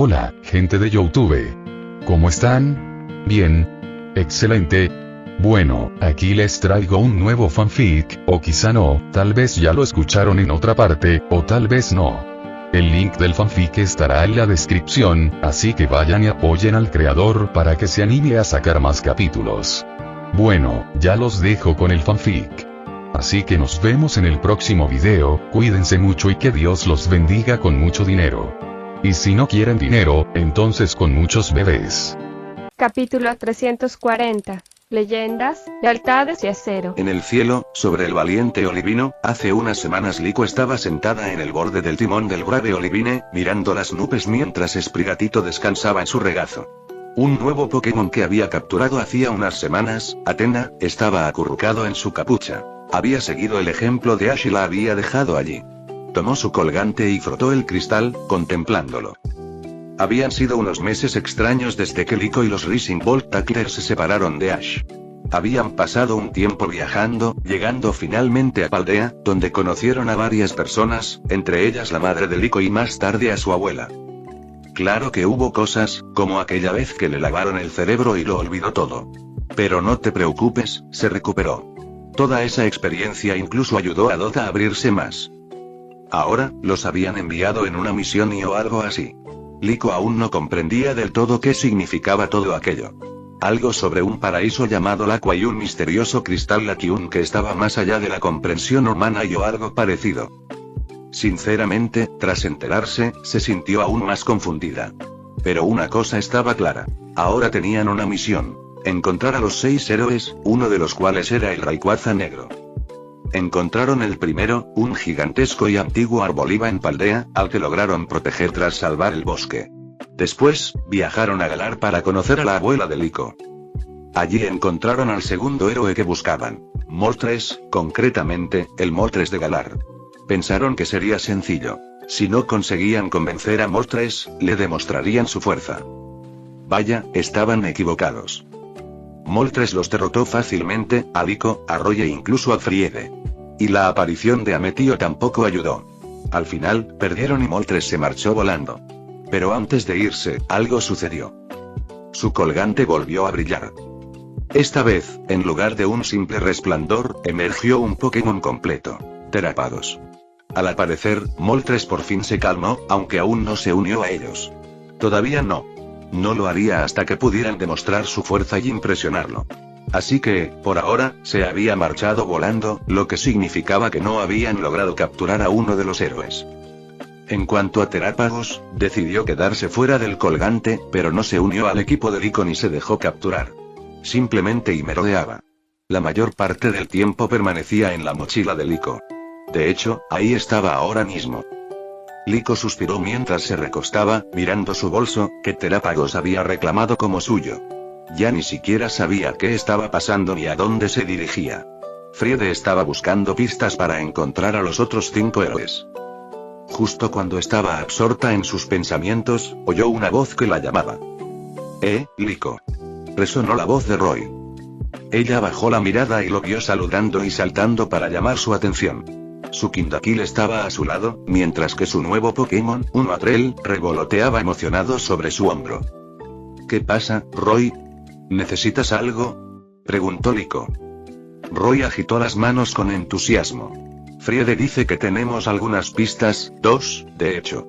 Hola, gente de YouTube. ¿Cómo están? Bien. Excelente. Bueno, aquí les traigo un nuevo fanfic, o quizá no, tal vez ya lo escucharon en otra parte, o tal vez no. El link del fanfic estará en la descripción, así que vayan y apoyen al creador para que se anime a sacar más capítulos. Bueno, ya los dejo con el fanfic. Así que nos vemos en el próximo video, cuídense mucho y que Dios los bendiga con mucho dinero. Y si no quieren dinero, entonces con muchos bebés. Capítulo 340. Leyendas, lealtades y acero. En el cielo, sobre el valiente Olivino, hace unas semanas Liko estaba sentada en el borde del timón del brave Olivine, mirando las nubes mientras Sprigatito descansaba en su regazo. Un nuevo Pokémon que había capturado hacía unas semanas, Athena, estaba acurrucado en su capucha. Había seguido el ejemplo de Ash y la había dejado allí. Tomó su colgante y frotó el cristal, contemplándolo. Habían sido unos meses extraños desde que Liko y los Rising Bolt Tacklers se separaron de Ash. Habían pasado un tiempo viajando, llegando finalmente a Paldea, donde conocieron a varias personas, entre ellas la madre de Liko y más tarde a su abuela. Claro que hubo cosas, como aquella vez que le lavaron el cerebro y lo olvidó todo. Pero no te preocupes, se recuperó. Toda esa experiencia incluso ayudó a Dota a abrirse más. Ahora, los habían enviado en una misión o algo así. Liko aún no comprendía del todo qué significaba todo aquello. Algo sobre un paraíso llamado Laqua y un misterioso cristal Lakiun que estaba más allá de la comprensión humana o algo parecido. Sinceramente, tras enterarse, se sintió aún más confundida. Pero una cosa estaba clara. Ahora tenían una misión. Encontrar a los 6 héroes, uno de los cuales era el Rayquaza negro. Encontraron el primero, un gigantesco y antiguo arboliva en Paldea, al que lograron proteger tras salvar el bosque. Después, viajaron a Galar para conocer a la abuela de Liko. Allí encontraron al segundo héroe que buscaban. Moltres, concretamente, el Moltres de Galar. Pensaron que sería sencillo. Si no conseguían convencer a Moltres, le demostrarían su fuerza. Vaya, estaban equivocados. Moltres los derrotó fácilmente, a Liko, a Roy e incluso a Friede. Y la aparición de Ametio tampoco ayudó. Al final, perdieron y Moltres se marchó volando. Pero antes de irse, algo sucedió. Su colgante volvió a brillar. Esta vez, en lugar de un simple resplandor, emergió un Pokémon completo. Terapagos. Al aparecer, Moltres por fin se calmó, aunque aún no se unió a ellos. Todavía no. No lo haría hasta que pudieran demostrar su fuerza y impresionarlo. Así que, por ahora, se había marchado volando, lo que significaba que no habían logrado capturar a uno de los héroes. En cuanto a Terapagos, decidió quedarse fuera del colgante, pero no se unió al equipo de Liko ni se dejó capturar. Simplemente merodeaba. La mayor parte del tiempo permanecía en la mochila de Liko. De hecho, ahí estaba ahora mismo. Liko suspiró mientras se recostaba, mirando su bolso, que Terapagos había reclamado como suyo. Ya ni siquiera sabía qué estaba pasando ni a dónde se dirigía. Friede estaba buscando pistas para encontrar a los otros 5 héroes. Justo cuando estaba absorta en sus pensamientos, oyó una voz que la llamaba. Liko. Resonó la voz de Roy. Ella bajó la mirada y lo vio saludando y saltando para llamar su atención. Su Kindakil estaba a su lado, mientras que su nuevo Pokémon, un Matrel, revoloteaba emocionado sobre su hombro. ¿Qué pasa, Roy? ¿Necesitas algo? Preguntó Liko. Roy agitó las manos con entusiasmo. Friede dice que tenemos algunas pistas, 2, de hecho.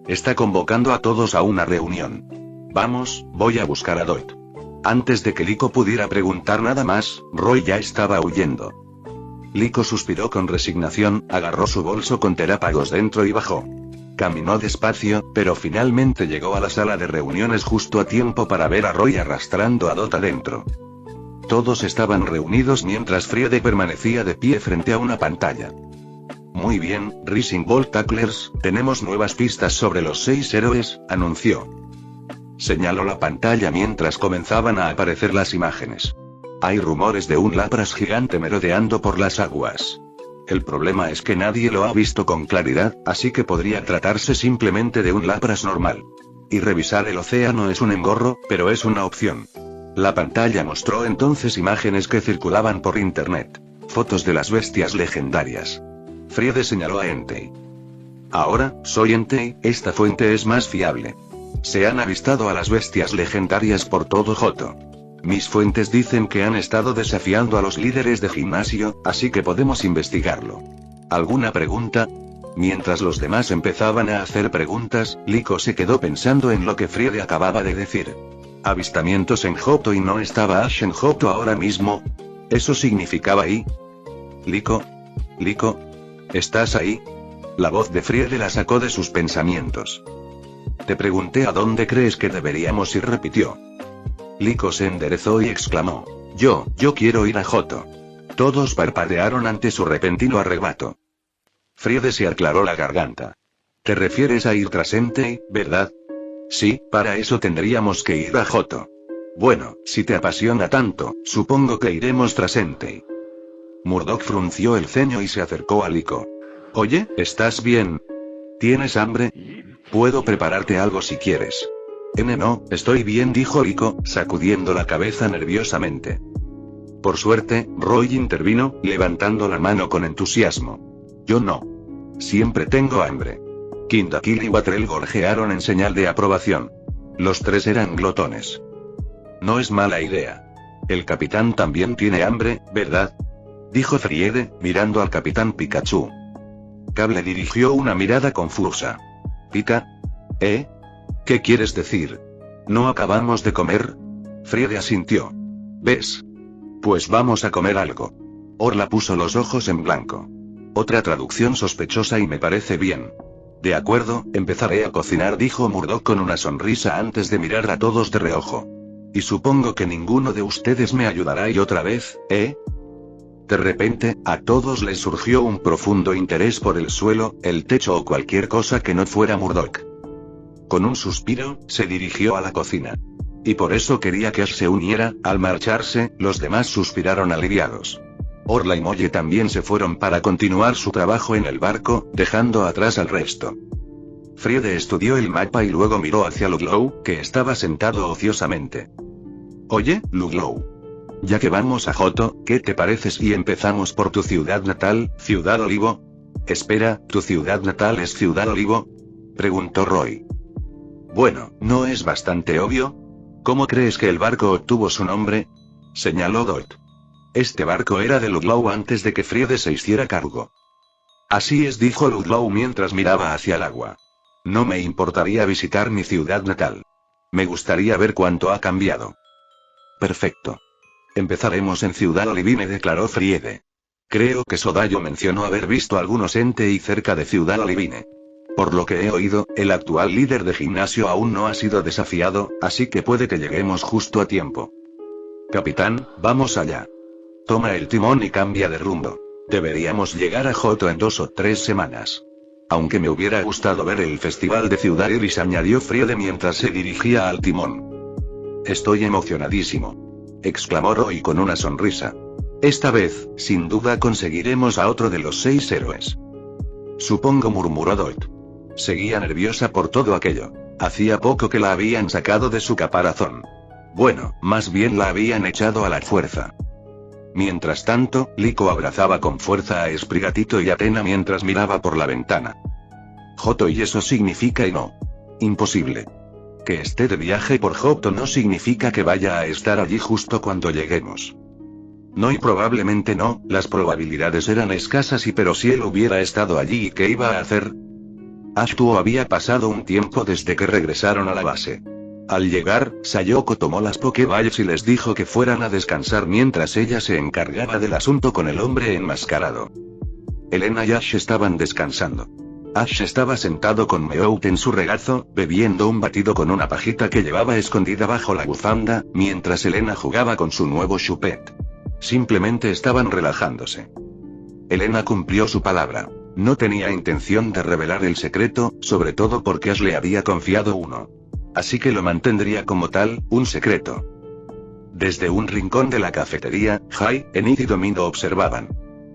Está convocando a todos a una reunión. Vamos, voy a buscar a Dot. Antes de que Liko pudiera preguntar nada más, Roy ya estaba huyendo. Liko suspiró con resignación, agarró su bolso con Terapagos dentro y bajó. Caminó despacio, pero finalmente llegó a la sala de reuniones justo a tiempo para ver a Roy arrastrando a Dot adentro. Todos estaban reunidos mientras Friede permanecía de pie frente a una pantalla. Muy bien, Rising Bolt Tacklers, tenemos nuevas pistas sobre los 6 héroes, anunció. Señaló la pantalla mientras comenzaban a aparecer las imágenes. Hay rumores de un Lapras gigante merodeando por las aguas. El problema es que nadie lo ha visto con claridad, así que podría tratarse simplemente de un Lapras normal. Y revisar el océano es un engorro, pero es una opción. La pantalla mostró entonces imágenes que circulaban por internet. Fotos de las bestias legendarias. Friede señaló a Entei. Ahora, soy Entei, esta fuente es más fiable. Se han avistado a las bestias legendarias por todo Johto. Mis fuentes dicen que han estado desafiando a los líderes de gimnasio, así que podemos investigarlo. ¿Alguna pregunta? Mientras los demás empezaban a hacer preguntas, Liko se quedó pensando en lo que Friede acababa de decir. Avistamientos en Johto y no estaba Ash en Johto ahora mismo. ¿Eso significaba ahí? Liko. Liko. ¿Estás ahí? La voz de Friede la sacó de sus pensamientos. Te pregunté a dónde crees que deberíamos ir, repitió. Liko se enderezó y exclamó. Yo quiero ir a Johto. Todos parpadearon ante su repentino arrebato. Friede se aclaró la garganta. ¿Te refieres a ir tras Entei, verdad? Sí, para eso tendríamos que ir a Johto. Bueno, si te apasiona tanto, supongo que iremos tras Entei. Murdock frunció el ceño y se acercó a Liko. Oye, ¿estás bien? ¿Tienes hambre? Puedo prepararte algo si quieres. No, estoy bien, dijo Liko, sacudiendo la cabeza nerviosamente. Por suerte, Roy intervino, levantando la mano con entusiasmo. Yo no. Siempre tengo hambre. Kindakil y Watrel gorjearon en señal de aprobación. Los tres eran glotones. No es mala idea. El capitán también tiene hambre, ¿verdad? Dijo Friede, mirando al capitán Pikachu. Cable dirigió una mirada confusa. ¿Pika? ¿Qué quieres decir? ¿No acabamos de comer? Friede asintió. ¿Ves? Pues vamos a comer algo. Orla puso los ojos en blanco. Otra traducción sospechosa y me parece bien. De acuerdo, empezaré a cocinar, dijo Murdock con una sonrisa antes de mirar a todos de reojo. Y supongo que ninguno de ustedes me ayudará y otra vez, ¿eh? De repente, a todos les surgió un profundo interés por el suelo, el techo o cualquier cosa que no fuera Murdock. Con un suspiro, se dirigió a la cocina. Y por eso quería que Ash se uniera. Al marcharse, los demás suspiraron aliviados. Orla y Molle también se fueron para continuar su trabajo en el barco, dejando atrás al resto. Friede estudió el mapa y luego miró hacia Ludlow, que estaba sentado ociosamente. Oye, Ludlow. Ya que vamos a Johto, ¿qué te parece si empezamos por tu ciudad natal, Ciudad Olivo? Espera, ¿tu ciudad natal es Ciudad Olivo? Preguntó Roy. Bueno, ¿no es bastante obvio? ¿Cómo crees que el barco obtuvo su nombre? Señaló Dot. Este barco era de Ludlow antes de que Friede se hiciera cargo. Así es, dijo Ludlow mientras miraba hacia el agua. No me importaría visitar mi ciudad natal. Me gustaría ver cuánto ha cambiado. Perfecto. Empezaremos en Ciudad Olivine, declaró Friede. Creo que Sodayo mencionó haber visto algunos Entei cerca de Ciudad Olivine. Por lo que he oído, el actual líder de gimnasio aún no ha sido desafiado, así que puede que lleguemos justo a tiempo. Capitán, vamos allá. Toma el timón y cambia de rumbo. Deberíamos llegar a Johto en 2 o 3 semanas. Aunque me hubiera gustado ver el festival de Ciudad Iris, añadió Friede mientras se dirigía al timón. Estoy emocionadísimo. Exclamó Roy con una sonrisa. Esta vez, sin duda conseguiremos a otro de los 6 héroes. Supongo, murmuró Dot. Seguía nerviosa por todo aquello. Hacía poco que la habían sacado de su caparazón. Bueno, más bien la habían echado a la fuerza. Mientras tanto, Liko abrazaba con fuerza a Sprigatito y Athena mientras miraba por la ventana. Johto, y eso significa y no. Imposible. Que esté de viaje por Johto no significa que vaya a estar allí justo cuando lleguemos. No, y probablemente no, las probabilidades eran escasas, pero si él hubiera estado allí, ¿qué iba a hacer? Ashtuo había pasado un tiempo desde que regresaron a la base. Al llegar, Sayoko tomó las Pokéballs y les dijo que fueran a descansar mientras ella se encargaba del asunto con el hombre enmascarado. Elena y Ash estaban descansando. Ash estaba sentado con Meowth en su regazo, bebiendo un batido con una pajita que llevaba escondida bajo la bufanda, mientras Elena jugaba con su nuevo chupet. Simplemente estaban relajándose. Elena cumplió su palabra. No tenía intención de revelar el secreto, sobre todo porque Ash le había confiado uno. Así que lo mantendría como tal, un secreto. Desde un rincón de la cafetería, Jai, Enid y Domino observaban.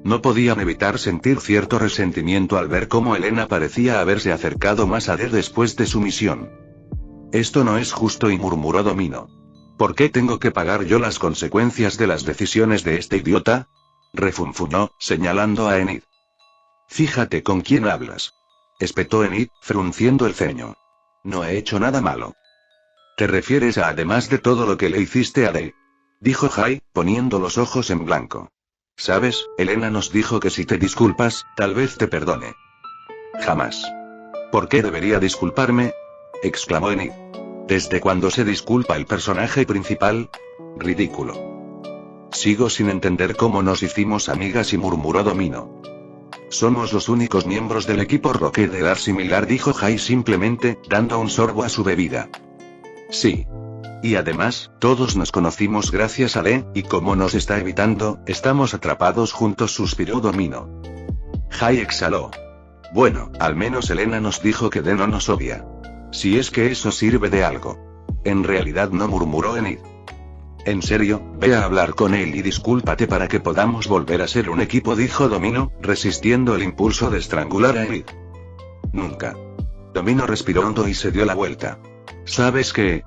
No podían evitar sentir cierto resentimiento al ver cómo Elena parecía haberse acercado más a Dee después de su misión. Esto no es justo, y murmuró Domino. ¿Por qué tengo que pagar yo las consecuencias de las decisiones de este idiota? Refunfuñó, señalando a Enid. Fíjate con quién hablas. Espetó Enid, frunciendo el ceño. No he hecho nada malo. ¿Te refieres a además de todo lo que le hiciste a D? Dijo Jai, poniendo los ojos en blanco. ¿Sabes? Elena nos dijo que si te disculpas, tal vez te perdone. Jamás. ¿Por qué debería disculparme? Exclamó Enid. ¿Desde cuándo se disculpa el personaje principal? Ridículo. Sigo sin entender cómo nos hicimos amigas y murmuró Domino. Somos los únicos miembros del equipo Rocket de edad similar, dijo Jai simplemente, dando un sorbo a su bebida. Sí. Y además, todos nos conocimos gracias a D, y como nos está evitando, estamos atrapados juntos, suspiró Domino. Jai exhaló. Bueno, al menos Elena nos dijo que D no nos odia. Si es que eso sirve de algo. En realidad no, murmuró Enid. En serio, ve a hablar con él y discúlpate para que podamos volver a ser un equipo, dijo Domino, resistiendo el impulso de estrangular a Enid. Nunca. Domino respiró hondo y se dio la vuelta. ¿Sabes qué?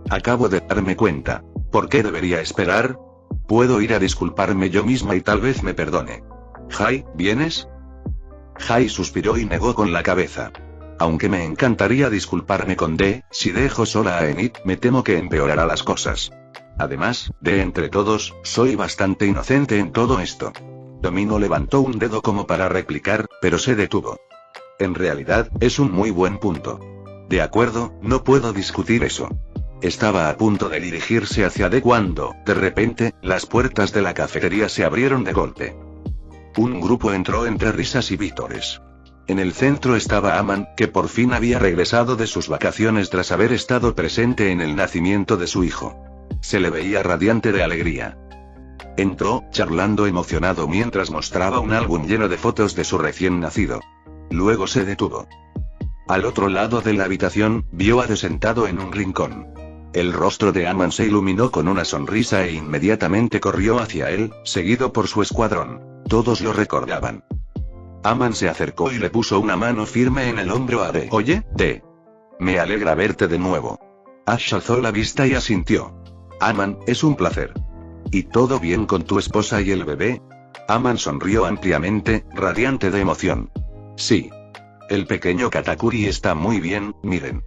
Acabo de darme cuenta. ¿Por qué debería esperar? Puedo ir a disculparme yo misma y tal vez me perdone. Jai, ¿vienes? Jai suspiró y negó con la cabeza. Aunque me encantaría disculparme con D, si dejo sola a Enid, me temo que empeorará las cosas. Además, de entre todos, soy bastante inocente en todo esto. Domino levantó un dedo como para replicar, pero se detuvo. En realidad, es un muy buen punto. De acuerdo, no puedo discutir eso. Estaba a punto de dirigirse hacia D cuando, de repente, las puertas de la cafetería se abrieron de golpe. Un grupo entró entre risas y vítores. En el centro estaba Aman, que por fin había regresado de sus vacaciones tras haber estado presente en el nacimiento de su hijo. Se le veía radiante de alegría. Entró, charlando emocionado mientras mostraba un álbum lleno de fotos de su recién nacido. Luego se detuvo. Al otro lado de la habitación, vio a D sentado en un rincón. El rostro de Aman se iluminó con una sonrisa e inmediatamente corrió hacia él, seguido por su escuadrón. Todos lo recordaban. Aman se acercó y le puso una mano firme en el hombro a D. Oye, D. Me alegra verte de nuevo. Ash alzó la vista y asintió. Aman, es un placer. ¿Y todo bien con tu esposa y el bebé? Aman sonrió ampliamente, radiante de emoción. Sí. El pequeño Katakuri está muy bien, miren.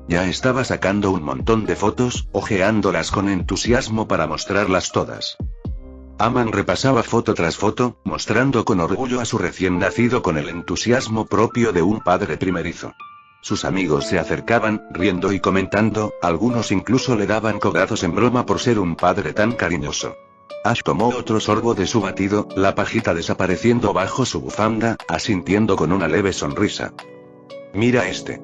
Ya estaba sacando un montón de fotos, hojeándolas con entusiasmo para mostrarlas todas. Aman repasaba foto tras foto, mostrando con orgullo a su recién nacido con el entusiasmo propio de un padre primerizo. Sus amigos se acercaban, riendo y comentando, algunos incluso le daban codazos en broma por ser un padre tan cariñoso. Ash tomó otro sorbo de su batido, la pajita desapareciendo bajo su bufanda, asintiendo con una leve sonrisa. Mira este.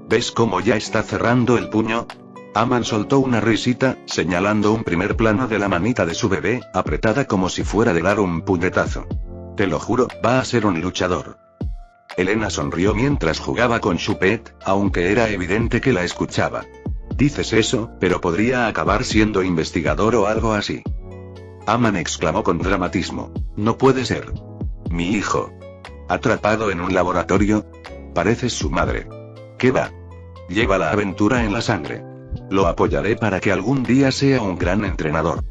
¿Ves cómo ya está cerrando el puño? Aman soltó una risita, señalando un primer plano de la manita de su bebé, apretada como si fuera de dar un puñetazo. Te lo juro, va a ser un luchador. Elena sonrió mientras jugaba con su pet, aunque era evidente que la escuchaba. Dices eso, pero podría acabar siendo investigador o algo así. Aman exclamó con dramatismo. No puede ser. Mi hijo. ¿Atrapado en un laboratorio? Pareces su madre. ¿Qué va? Lleva la aventura en la sangre. Lo apoyaré para que algún día sea un gran entrenador.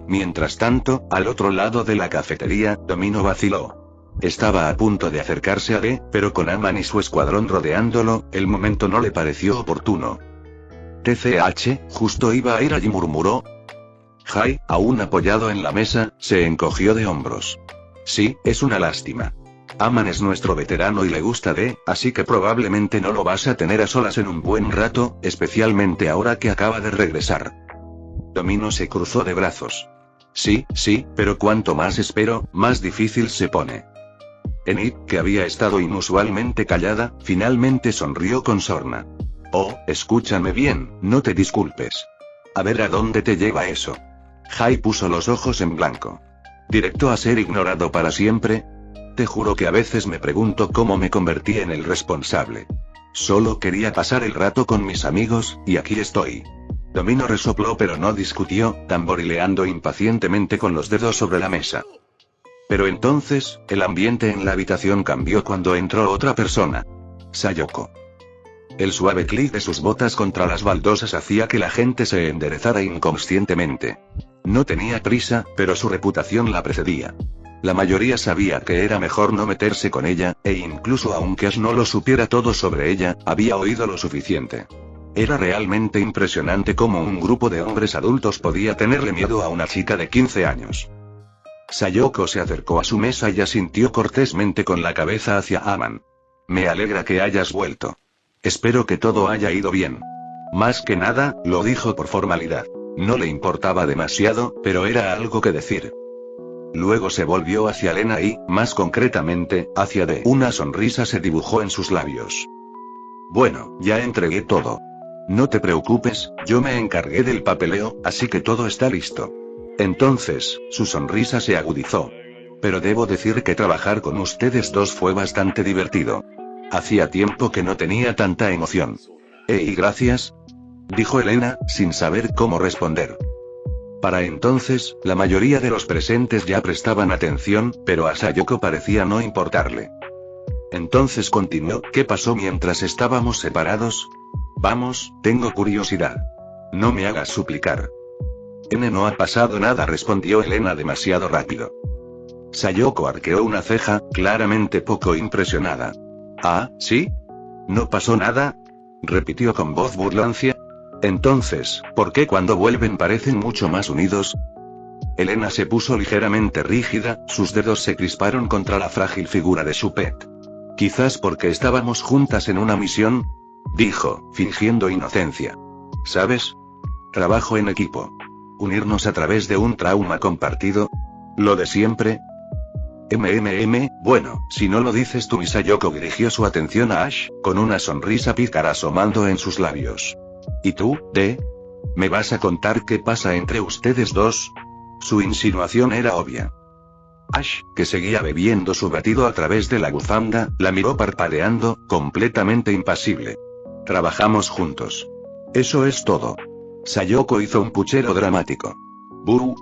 Mientras tanto, al otro lado de la cafetería, Domino vaciló. Estaba a punto de acercarse a D, pero con Aman y su escuadrón rodeándolo, el momento no le pareció oportuno. TCH, justo iba a ir allí, murmuró. Jai, aún apoyado en la mesa, se encogió de hombros. Sí, es una lástima. Aman es nuestro veterano y le gusta D, así que probablemente no lo vas a tener a solas en un buen rato, especialmente ahora que acaba de regresar. Domino se cruzó de brazos. Sí, pero cuanto más espero, más difícil se pone. Enid, que había estado inusualmente callada, finalmente sonrió con sorna. Oh, escúchame bien, no te disculpes. A ver a dónde te lleva eso. Jai puso los ojos en blanco. ¿Directo a ser ignorado para siempre? Te juro que a veces me pregunto cómo me convertí en el responsable. Solo quería pasar el rato con mis amigos, y aquí estoy. Domino resopló pero no discutió, tamborileando impacientemente con los dedos sobre la mesa. Pero entonces, el ambiente en la habitación cambió cuando entró otra persona. Sayoko. El suave clic de sus botas contra las baldosas hacía que la gente se enderezara inconscientemente. No tenía prisa, pero su reputación la precedía. La mayoría sabía que era mejor no meterse con ella, e incluso aunque Ash no lo supiera todo sobre ella, había oído lo suficiente. Era realmente impresionante cómo un grupo de hombres adultos podía tenerle miedo a una chica de 15 años. Sayoko se acercó a su mesa y asintió cortésmente con la cabeza hacia Aman. Me alegra que hayas vuelto. Espero que todo haya ido bien. Más que nada, lo dijo por formalidad. No le importaba demasiado, pero era algo que decir. Luego se volvió hacia Lena y, más concretamente, hacia D. Una sonrisa se dibujó en sus labios. Bueno, ya entregué todo. No te preocupes, yo me encargué del papeleo, así que todo está listo. Entonces, su sonrisa se agudizó. Pero debo decir que trabajar con ustedes dos fue bastante divertido. Hacía tiempo que no tenía tanta emoción. Y gracias, dijo Elena, sin saber cómo responder. Para entonces, la mayoría de los presentes ya prestaban atención, pero a Sayoko parecía no importarle. Entonces continuó, ¿qué pasó mientras estábamos separados? Vamos, tengo curiosidad. No me hagas suplicar. No ha pasado nada, respondió Elena demasiado rápido. Sayoko arqueó una ceja, claramente poco impresionada. ¿Ah, sí? ¿No pasó nada? Repitió con voz burlancia. Entonces, ¿por qué cuando vuelven parecen mucho más unidos? Elena se puso ligeramente rígida, sus dedos se crisparon contra la frágil figura de su pet. Quizás porque estábamos juntas en una misión, dijo, fingiendo inocencia. ¿Sabes? Trabajo en equipo. Unirnos a través de un trauma compartido. Lo de siempre. Bueno, si no lo dices tú. Y Sayoko dirigió su atención a Ash, con una sonrisa pícara asomando en sus labios. ¿Y tú, D? ¿Me vas a contar qué pasa entre ustedes dos? Su insinuación era obvia. Ash, que seguía bebiendo su batido a través de la bufanda, la miró parpadeando, completamente impasible. Trabajamos juntos. Eso es todo. Sayoko hizo un puchero dramático.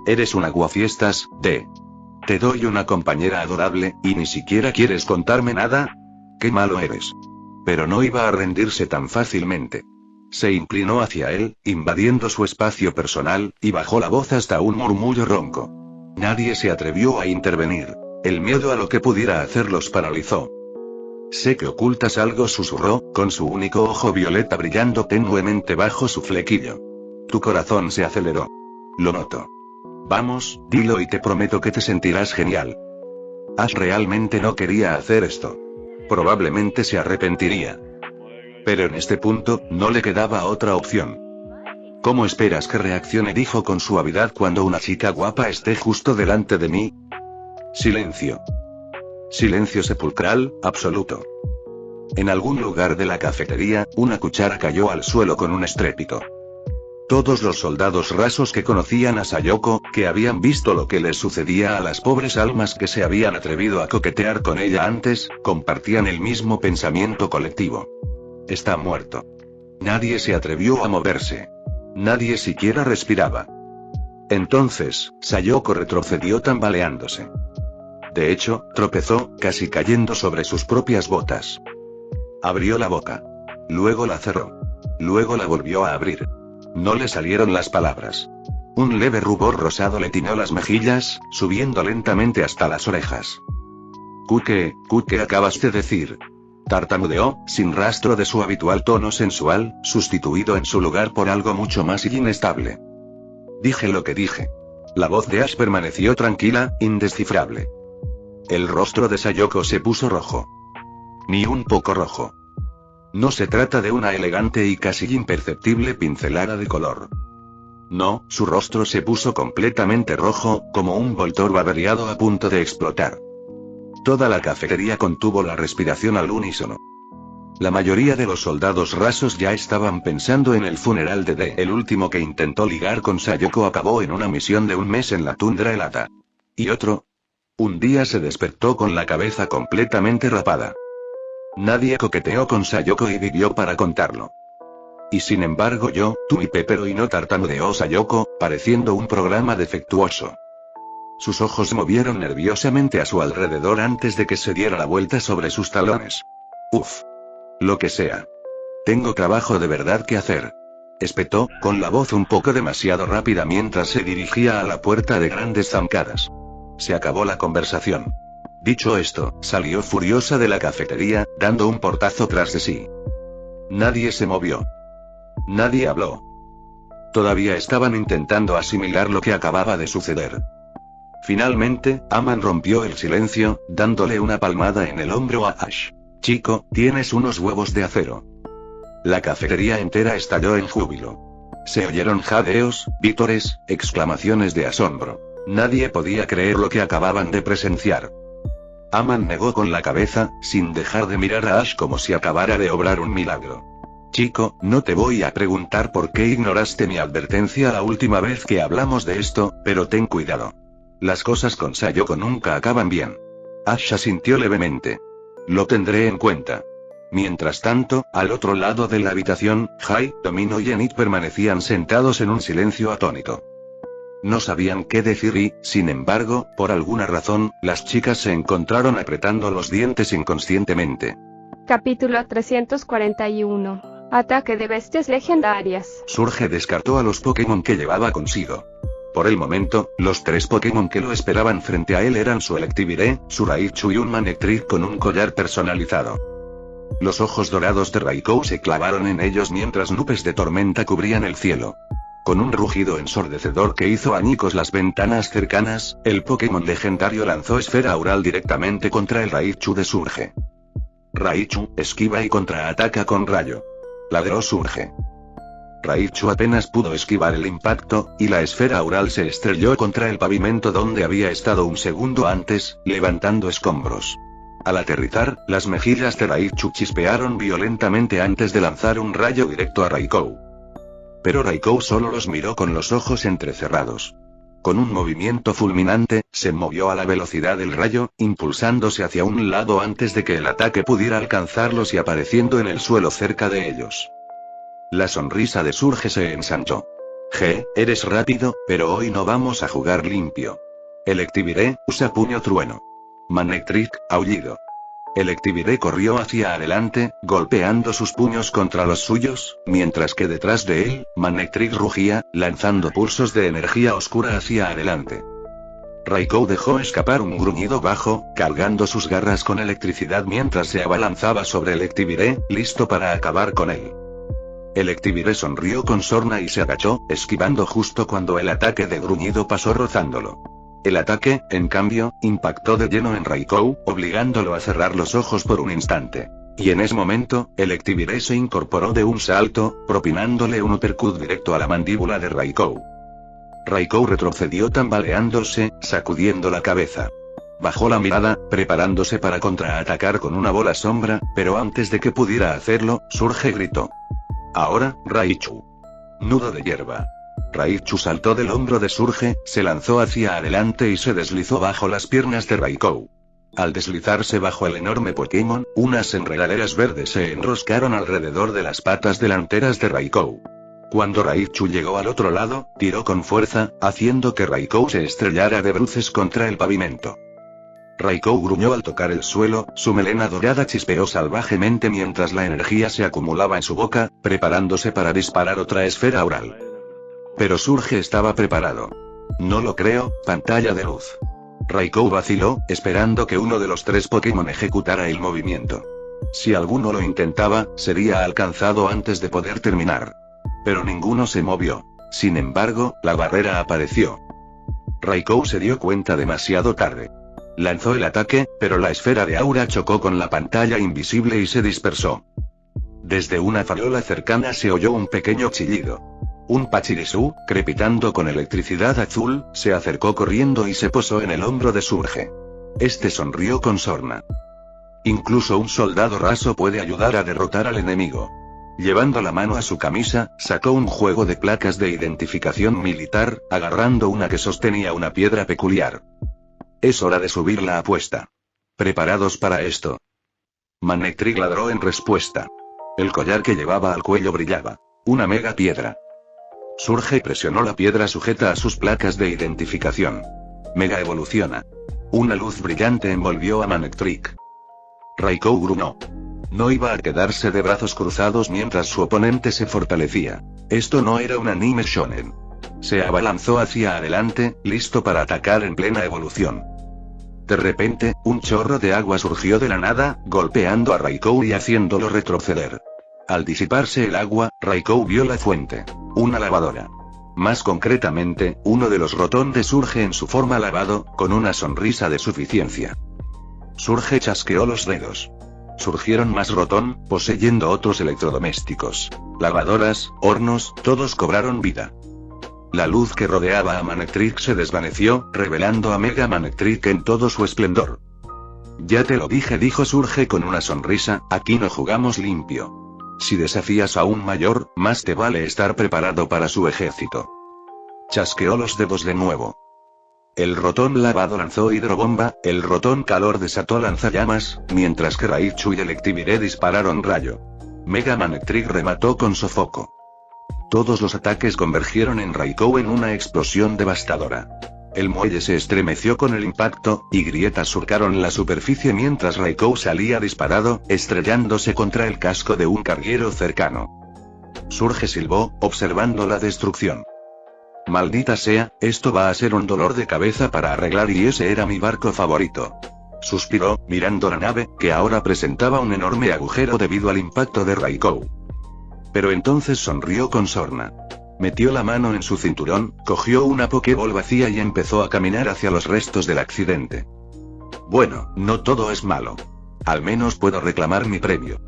Eres un aguafiestas, D. Te doy una compañera adorable, y ni siquiera quieres contarme nada. Qué malo eres. Pero no iba a rendirse tan fácilmente. Se inclinó hacia él, invadiendo su espacio personal, y bajó la voz hasta un murmullo ronco. Nadie se atrevió a intervenir. El miedo a lo que pudiera hacer los paralizó. Sé que ocultas algo, susurró, con su único ojo violeta brillando tenuemente bajo su flequillo. Tu corazón se aceleró. Lo noto. Vamos, dilo y te prometo que te sentirás genial. Ash realmente no quería hacer esto. Probablemente se arrepentiría. Pero en este punto, no le quedaba otra opción. ¿Cómo esperas que reaccione?, dijo con suavidad, cuando una chica guapa esté justo delante de mí? Silencio. Silencio sepulcral, absoluto. En algún lugar de la cafetería, una cuchara cayó al suelo con un estrépito. Todos los soldados rasos que conocían a Sayoko, que habían visto lo que les sucedía a las pobres almas que se habían atrevido a coquetear con ella antes, compartían el mismo pensamiento colectivo. Está muerto. Nadie se atrevió a moverse. Nadie siquiera respiraba. Entonces, Sayoko retrocedió tambaleándose. De hecho, tropezó, casi cayendo sobre sus propias botas. Abrió la boca. Luego la cerró. Luego la volvió a abrir. No le salieron las palabras. Un leve rubor rosado le tiñó las mejillas, subiendo lentamente hasta las orejas. ¿Qué acabas de decir? Tartamudeó, sin rastro de su habitual tono sensual, sustituido en su lugar por algo mucho más inestable. Dije lo que dije. La voz de Ash permaneció tranquila, indescifrable. El rostro de Sayoko se puso rojo. Ni un poco rojo. No se trata de una elegante y casi imperceptible pincelada de color. No, su rostro se puso completamente rojo, como un Voltorb averiado a punto de explotar. Toda la cafetería contuvo la respiración al unísono. La mayoría de los soldados rasos ya estaban pensando en el funeral de D. El último que intentó ligar con Sayoko acabó en una misión de un mes en la tundra helada. Y otro. Un día se despertó con la cabeza completamente rapada. Nadie coqueteó con Sayoko y vivió para contarlo. Y sin embargo tú y Pepero y no, tartamudeó Sayoko, pareciendo un programa defectuoso. Sus ojos se movieron nerviosamente a su alrededor antes de que se diera la vuelta sobre sus talones. Lo que sea. Tengo trabajo de verdad que hacer. Espetó, con la voz un poco demasiado rápida mientras se dirigía a la puerta de grandes zancadas. Se acabó la conversación. Dicho esto, salió furiosa de la cafetería, dando un portazo tras de sí. Nadie se movió. Nadie habló. Todavía estaban intentando asimilar lo que acababa de suceder. Finalmente, Aman rompió el silencio, dándole una palmada en el hombro a Ash. Chico, tienes unos huevos de acero. La cafetería entera estalló en júbilo. Se oyeron jadeos, vítores, exclamaciones de asombro. Nadie podía creer lo que acababan de presenciar. Aman negó con la cabeza, sin dejar de mirar a Ash como si acabara de obrar un milagro. Chico, no te voy a preguntar por qué ignoraste mi advertencia la última vez que hablamos de esto, pero ten cuidado. Las cosas con Sayoko nunca acaban bien. Ash asintió levemente. Lo tendré en cuenta. Mientras tanto, al otro lado de la habitación, Hai, Tomino y Enid permanecían sentados en un silencio atónito. No sabían qué decir y, sin embargo, por alguna razón, las chicas se encontraron apretando los dientes inconscientemente. Capítulo 341. Ataque de bestias legendarias. Surge descartó a los Pokémon que llevaba consigo. Por el momento, los 3 Pokémon que lo esperaban frente a él eran su Electivire, su Raichu y un Manectric con un collar personalizado. Los ojos dorados de Raikou se clavaron en ellos mientras nubes de tormenta cubrían el cielo. Con un rugido ensordecedor que hizo añicos las ventanas cercanas, el Pokémon legendario lanzó esfera aural directamente contra el Raichu de Surge. Raichu, esquiva y contraataca con rayo. Ladró Surge. Raichu apenas pudo esquivar el impacto, y la esfera aural se estrelló contra el pavimento donde había estado un segundo antes, levantando escombros. Al aterrizar, las mejillas de Raichu chispearon violentamente antes de lanzar un rayo directo a Raikou. Pero Raikou solo los miró con los ojos entrecerrados. Con un movimiento fulminante, se movió a la velocidad del rayo, impulsándose hacia un lado antes de que el ataque pudiera alcanzarlos y apareciendo en el suelo cerca de ellos. La sonrisa de Surge se ensanchó. Eres rápido, pero hoy no vamos a jugar limpio. Electivire, usa puño trueno. Manectric, aullido. Electivire corrió hacia adelante, golpeando sus puños contra los suyos, mientras que detrás de él, Manectric rugía, lanzando pulsos de energía oscura hacia adelante. Raikou dejó escapar un gruñido bajo, cargando sus garras con electricidad mientras se abalanzaba sobre Electivire, listo para acabar con él. Electivire sonrió con sorna y se agachó, esquivando justo cuando el ataque de gruñido pasó rozándolo. El ataque, en cambio, impactó de lleno en Raikou, obligándolo a cerrar los ojos por un instante. Y en ese momento, Electivire se incorporó de un salto, propinándole un uppercut directo a la mandíbula de Raikou. Raikou retrocedió tambaleándose, sacudiendo la cabeza. Bajó la mirada, preparándose para contraatacar con una bola sombra, pero antes de que pudiera hacerlo, Surge gritó. Ahora, Raichu. Nudo de hierba. Raichu saltó del hombro de Surge, se lanzó hacia adelante y se deslizó bajo las piernas de Raikou. Al deslizarse bajo el enorme Pokémon, unas enredaderas verdes se enroscaron alrededor de las patas delanteras de Raikou. Cuando Raichu llegó al otro lado, tiró con fuerza, haciendo que Raikou se estrellara de bruces contra el pavimento. Raikou gruñó al tocar el suelo, su melena dorada chispeó salvajemente mientras la energía se acumulaba en su boca, preparándose para disparar otra esfera aural. Pero Surge estaba preparado. No lo creo, pantalla de luz. Raikou vaciló, esperando que uno de los 3 Pokémon ejecutara el movimiento. Si alguno lo intentaba, sería alcanzado antes de poder terminar. Pero ninguno se movió. Sin embargo, la barrera apareció. Raikou se dio cuenta demasiado tarde. Lanzó el ataque, pero la esfera de aura chocó con la pantalla invisible y se dispersó. Desde una farola cercana se oyó un pequeño chillido. Un Pachirisu, crepitando con electricidad azul, se acercó corriendo y se posó en el hombro de Surge. Este sonrió con sorna. Incluso un soldado raso puede ayudar a derrotar al enemigo. Llevando la mano a su camisa, sacó un juego de placas de identificación militar, agarrando una que sostenía una piedra peculiar. Es hora de subir la apuesta. ¿Preparados para esto? Manectric ladró en respuesta. El collar que llevaba al cuello brillaba. Una mega piedra. Surge presionó la piedra sujeta a sus placas de identificación. Mega evoluciona. Una luz brillante envolvió a Manectric. Raikou gruñó. No iba a quedarse de brazos cruzados mientras su oponente se fortalecía. Esto no era un anime shonen. Se abalanzó hacia adelante, listo para atacar en plena evolución. De repente, un chorro de agua surgió de la nada, golpeando a Raikou y haciéndolo retroceder. Al disiparse el agua, Raikou vio la fuente. Una lavadora. Más concretamente, uno de los rotondes surge en su forma lavado, con una sonrisa de suficiencia. Surge chasqueó los dedos. Surgieron más rotón, poseyendo otros electrodomésticos. Lavadoras, hornos, todos cobraron vida. La luz que rodeaba a Manectric se desvaneció, revelando a Mega Manectric en todo su esplendor. Ya te lo dije, dijo Surge con una sonrisa, aquí no jugamos limpio. Si desafías a un mayor, más te vale estar preparado para su ejército. Chasqueó los dedos de nuevo. El rotón lavado lanzó hidrobomba, el rotón calor desató lanzallamas, mientras que Raichu y Electivire dispararon rayo. Mega Manectric remató con sofoco. Todos los ataques convergieron en Raikou en una explosión devastadora. El muelle se estremeció con el impacto, y grietas surcaron la superficie mientras Raikou salía disparado, estrellándose contra el casco de un carguero cercano. Surge silbó, observando la destrucción. Maldita sea, esto va a ser un dolor de cabeza para arreglar y ese era mi barco favorito. Suspiró, mirando la nave, que ahora presentaba un enorme agujero debido al impacto de Raikou. Pero entonces sonrió con sorna. Metió la mano en su cinturón, cogió una Pokéball vacía y empezó a caminar hacia los restos del accidente. Bueno, no todo es malo. Al menos puedo reclamar mi premio.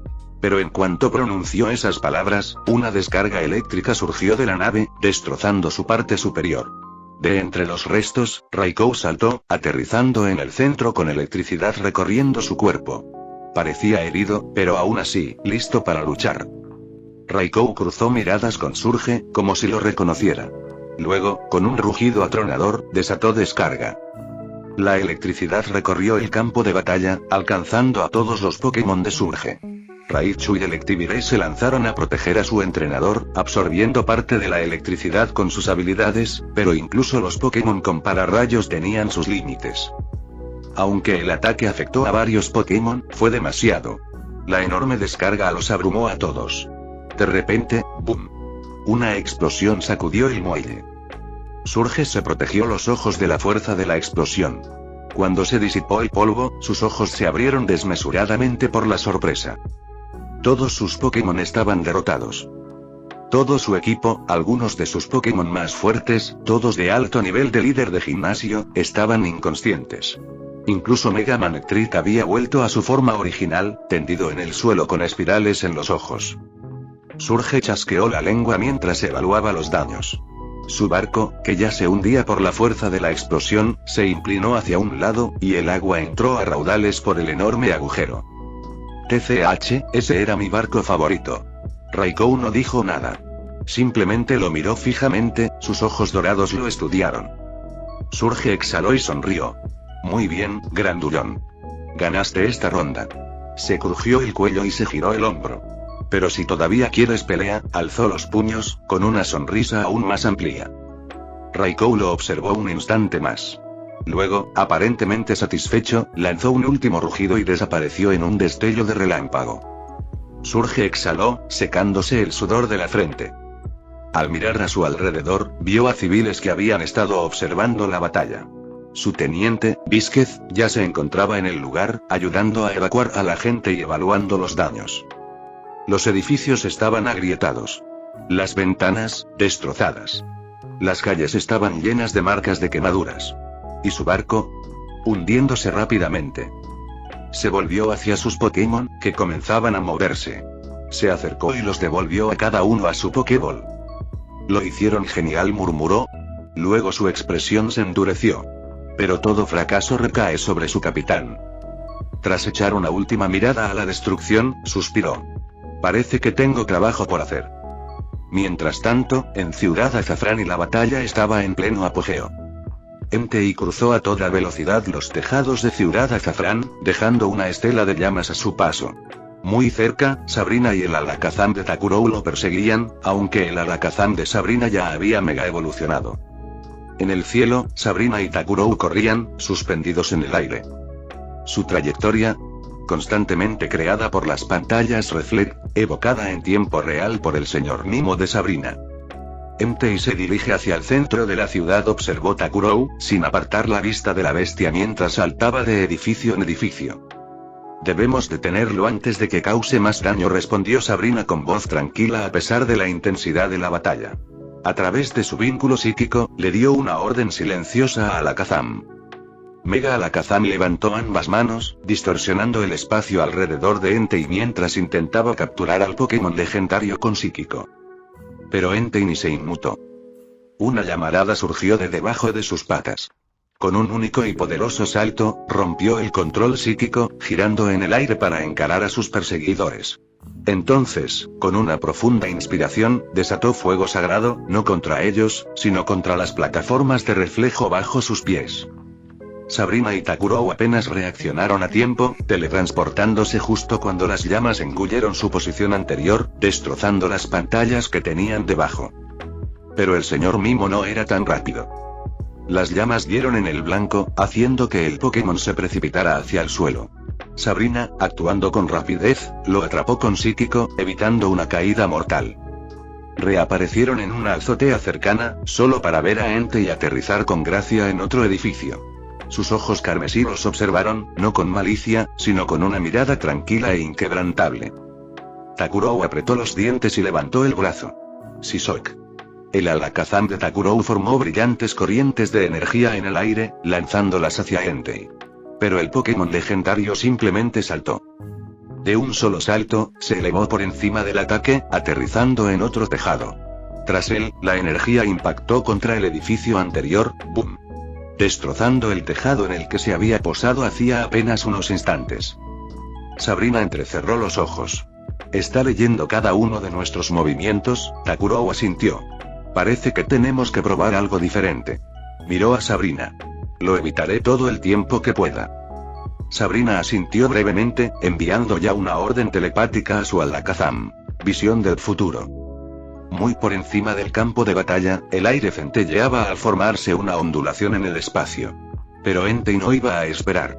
Pero en cuanto pronunció esas palabras, una descarga eléctrica surgió de la nave, destrozando su parte superior. De entre los restos, Raikou saltó, aterrizando en el centro con electricidad recorriendo su cuerpo. Parecía herido, pero aún así, listo para luchar. Raikou cruzó miradas con Surge, como si lo reconociera. Luego, con un rugido atronador, desató descarga. La electricidad recorrió el campo de batalla, alcanzando a todos los Pokémon de Surge. Raichu y Electivire se lanzaron a proteger a su entrenador, absorbiendo parte de la electricidad con sus habilidades, pero incluso los Pokémon con pararrayos tenían sus límites. Aunque el ataque afectó a varios Pokémon, fue demasiado. La enorme descarga los abrumó a todos. De repente, ¡boom! Una explosión sacudió el muelle. Surge se protegió los ojos de la fuerza de la explosión. Cuando se disipó el polvo, sus ojos se abrieron desmesuradamente por la sorpresa. Todos sus Pokémon estaban derrotados. Todo su equipo, algunos de sus Pokémon más fuertes, todos de alto nivel de líder de gimnasio, estaban inconscientes. Incluso Mega Manectric había vuelto a su forma original, tendido en el suelo con espirales en los ojos. Surge chasqueó la lengua mientras evaluaba los daños. Su barco, que ya se hundía por la fuerza de la explosión, se inclinó hacia un lado, y el agua entró a raudales por el enorme agujero. TCH, ese era mi barco favorito. Raikou no dijo nada. Simplemente lo miró fijamente, sus ojos dorados lo estudiaron. Surge exhaló y sonrió. Muy bien, grandullón. Ganaste esta ronda. Se crujió el cuello y se giró el hombro. Pero si todavía quieres pelea, alzó los puños, con una sonrisa aún más amplia. Raikou lo observó un instante más. Luego, aparentemente satisfecho, lanzó un último rugido y desapareció en un destello de relámpago. Surge exhaló, secándose el sudor de la frente. Al mirar a su alrededor, vio a civiles que habían estado observando la batalla. Su teniente, Vizquez, ya se encontraba en el lugar, ayudando a evacuar a la gente y evaluando los daños. Los edificios estaban agrietados. Las ventanas, destrozadas. Las calles estaban llenas de marcas de quemaduras. Y su barco, hundiéndose rápidamente. Se volvió hacia sus Pokémon, que comenzaban a moverse. Se acercó y los devolvió a cada uno a su Pokéball. Lo hicieron genial, murmuró. Luego su expresión se endureció. Pero todo fracaso recae sobre su capitán. Tras echar una última mirada a la destrucción, suspiró. Parece que tengo trabajo por hacer. Mientras tanto, en Ciudad Azafrán la batalla estaba en pleno apogeo. Entei cruzó a toda velocidad los tejados de Ciudad Azafrán, dejando una estela de llamas a su paso. Muy cerca, Sabrina y el Alakazam de Takurou lo perseguían, aunque el Alakazam de Sabrina ya había mega evolucionado. En el cielo, Sabrina y Takurou corrían, suspendidos en el aire. Su trayectoria, constantemente creada por las pantallas Reflect, evocada en tiempo real por el señor Mimo de Sabrina. Entei se dirige hacia el centro de la ciudad, observó Takurou, sin apartar la vista de la bestia mientras saltaba de edificio en edificio. Debemos detenerlo antes de que cause más daño, respondió Sabrina con voz tranquila a pesar de la intensidad de la batalla. A través de su vínculo psíquico, le dio una orden silenciosa a Alakazam. Mega Alakazam levantó ambas manos, distorsionando el espacio alrededor de Entei mientras intentaba capturar al Pokémon legendario con psíquico. Pero Entei ni se inmutó. Una llamarada surgió de debajo de sus patas. Con un único y poderoso salto, rompió el control psíquico, girando en el aire para encarar a sus perseguidores. Entonces, con una profunda inspiración, desató fuego sagrado, no contra ellos, sino contra las plataformas de reflejo bajo sus pies. Sabrina y Takurou apenas reaccionaron a tiempo, teletransportándose justo cuando las llamas engulleron su posición anterior, destrozando las pantallas que tenían debajo. Pero el señor Mimo no era tan rápido. Las llamas dieron en el blanco, haciendo que el Pokémon se precipitara hacia el suelo. Sabrina, actuando con rapidez, lo atrapó con psíquico, evitando una caída mortal. Reaparecieron en una azotea cercana, solo para ver a Entei aterrizar con gracia en otro edificio. Sus ojos carmesinos observaron, no con malicia, sino con una mirada tranquila e inquebrantable. Takurou apretó los dientes y levantó el brazo. Sisok. El Alakazam de Takurou formó brillantes corrientes de energía en el aire, lanzándolas hacia Entei. Pero el Pokémon legendario simplemente saltó. De un solo salto, se elevó por encima del ataque, aterrizando en otro tejado. Tras él, la energía impactó contra el edificio anterior, ¡boom!, destrozando el tejado en el que se había posado hacía apenas unos instantes. Sabrina entrecerró los ojos. ¿Está leyendo cada uno de nuestros movimientos? Takurou asintió. Parece que tenemos que probar algo diferente. Miró a Sabrina. Lo evitaré todo el tiempo que pueda. Sabrina asintió brevemente, enviando ya una orden telepática a su Alakazam. Visión del futuro. Muy por encima del campo de batalla, el aire centelleaba al formarse una ondulación en el espacio. Pero Entei no iba a esperar.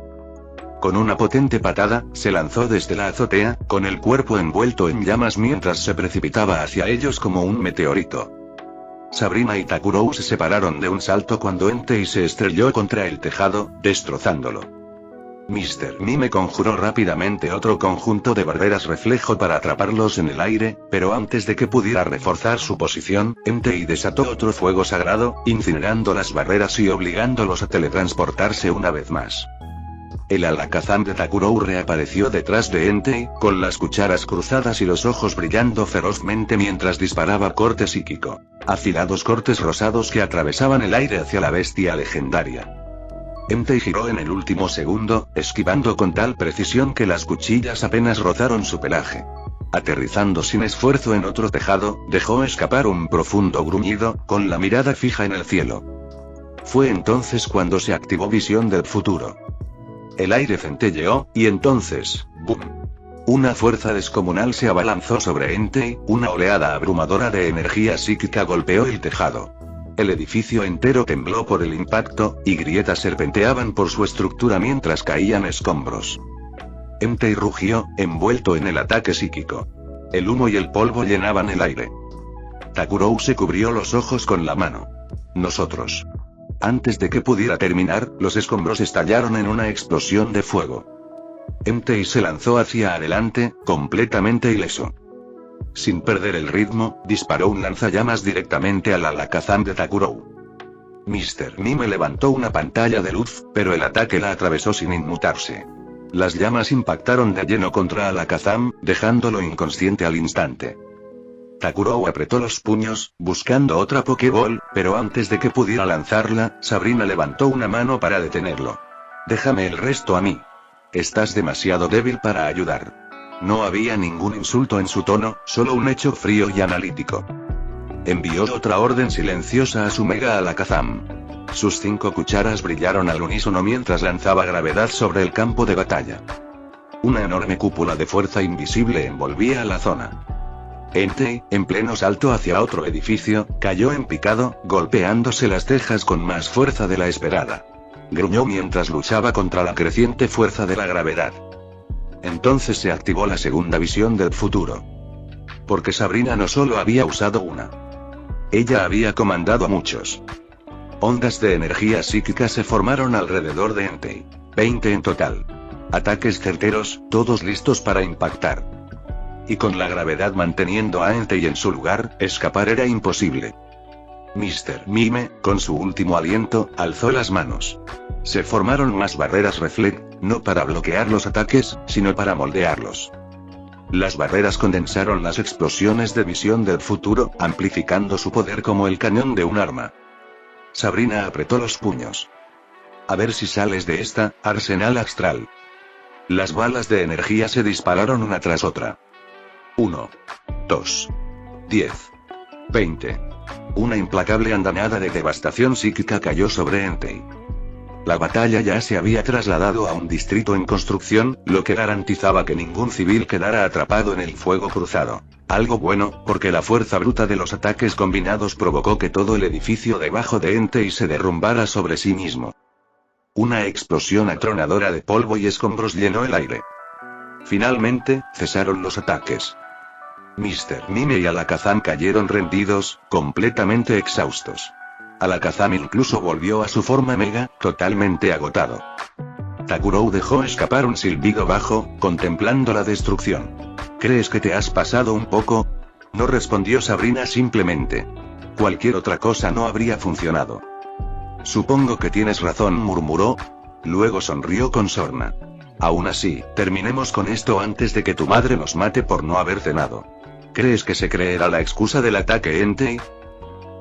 Con una potente patada, se lanzó desde la azotea, con el cuerpo envuelto en llamas mientras se precipitaba hacia ellos como un meteorito. Sabrina y Takurou se separaron de un salto cuando Entei se estrelló contra el tejado, destrozándolo. Mr. Mime conjuró rápidamente otro conjunto de barreras reflejo para atraparlos en el aire, pero antes de que pudiera reforzar su posición, Entei desató otro fuego sagrado, incinerando las barreras y obligándolos a teletransportarse una vez más. El Alakazam de Takurou reapareció detrás de Entei, con las cucharas cruzadas y los ojos brillando ferozmente mientras disparaba corte psíquico. Afilados cortes rosados que atravesaban el aire hacia la bestia legendaria. Entei giró en el último segundo, esquivando con tal precisión que las cuchillas apenas rozaron su pelaje. Aterrizando sin esfuerzo en otro tejado, dejó escapar un profundo gruñido, con la mirada fija en el cielo. Fue entonces cuando se activó Visión del Futuro. El aire centelleó, y entonces, ¡boom! Una fuerza descomunal se abalanzó sobre Entei, una oleada abrumadora de energía psíquica golpeó el tejado. El edificio entero tembló por el impacto, y grietas serpenteaban por su estructura mientras caían escombros. Entei rugió, envuelto en el ataque psíquico. El humo y el polvo llenaban el aire. Takurou se cubrió los ojos con la mano. Nosotros. Antes de que pudiera terminar, los escombros estallaron en una explosión de fuego. Entei se lanzó hacia adelante, completamente ileso. Sin perder el ritmo, disparó un lanzallamas directamente al Alakazam de Takurou. Mr. Mime levantó una pantalla de luz, pero el ataque la atravesó sin inmutarse. Las llamas impactaron de lleno contra Alakazam, dejándolo inconsciente al instante. Takurou apretó los puños, buscando otra Pokéball, pero antes de que pudiera lanzarla, Sabrina levantó una mano para detenerlo. Déjame el resto a mí. Estás demasiado débil para ayudar. No había ningún insulto en su tono, solo un hecho frío y analítico. Envió otra orden silenciosa a su Mega Alakazam. Sus 5 cucharas brillaron al unísono mientras lanzaba gravedad sobre el campo de batalla. Una enorme cúpula de fuerza invisible envolvía la zona. Entei, en pleno salto hacia otro edificio, cayó en picado, golpeándose las cejas con más fuerza de la esperada. Gruñó mientras luchaba contra la creciente fuerza de la gravedad. Entonces se activó la segunda visión del futuro. Porque Sabrina no solo había usado una. Ella había comandado a muchos. Ondas de energía psíquica se formaron alrededor de Entei. 20 en total. Ataques certeros, todos listos para impactar. Y con la gravedad manteniendo a Entei en su lugar, escapar era imposible. Mr. Mime, con su último aliento, alzó las manos. Se formaron más barreras reflex, no para bloquear los ataques, sino para moldearlos. Las barreras condensaron las explosiones de visión del futuro, amplificando su poder como el cañón de un arma. Sabrina apretó los puños. A ver si sales de esta, arsenal astral. Las balas de energía se dispararon una tras otra. 1, 2, 10, 20. Una implacable andanada de devastación psíquica cayó sobre Entei. La batalla ya se había trasladado a un distrito en construcción, lo que garantizaba que ningún civil quedara atrapado en el fuego cruzado. Algo bueno, porque la fuerza bruta de los ataques combinados provocó que todo el edificio debajo de Entei se derrumbara sobre sí mismo. Una explosión atronadora de polvo y escombros llenó el aire. Finalmente, cesaron los ataques. Mr. Mime y Alakazam cayeron rendidos, completamente exhaustos. Alakazam incluso volvió a su forma mega, totalmente agotado. Takurou dejó escapar un silbido bajo, contemplando la destrucción. ¿Crees que te has pasado un poco? No respondió Sabrina simplemente. Cualquier otra cosa no habría funcionado. Supongo que tienes razón, murmuró. Luego sonrió con sorna. Aún así, terminemos con esto antes de que tu madre nos mate por no haber cenado. ¿Crees que se creerá la excusa del ataque Entei?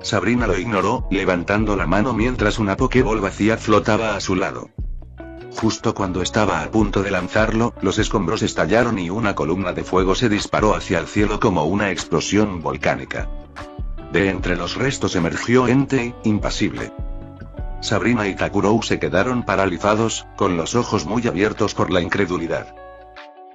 Sabrina lo ignoró, levantando la mano mientras una Pokéball vacía flotaba a su lado. Justo cuando estaba a punto de lanzarlo, los escombros estallaron y una columna de fuego se disparó hacia el cielo como una explosión volcánica. De entre los restos emergió Entei, impasible. Sabrina y Takurou se quedaron paralizados, con los ojos muy abiertos por la incredulidad.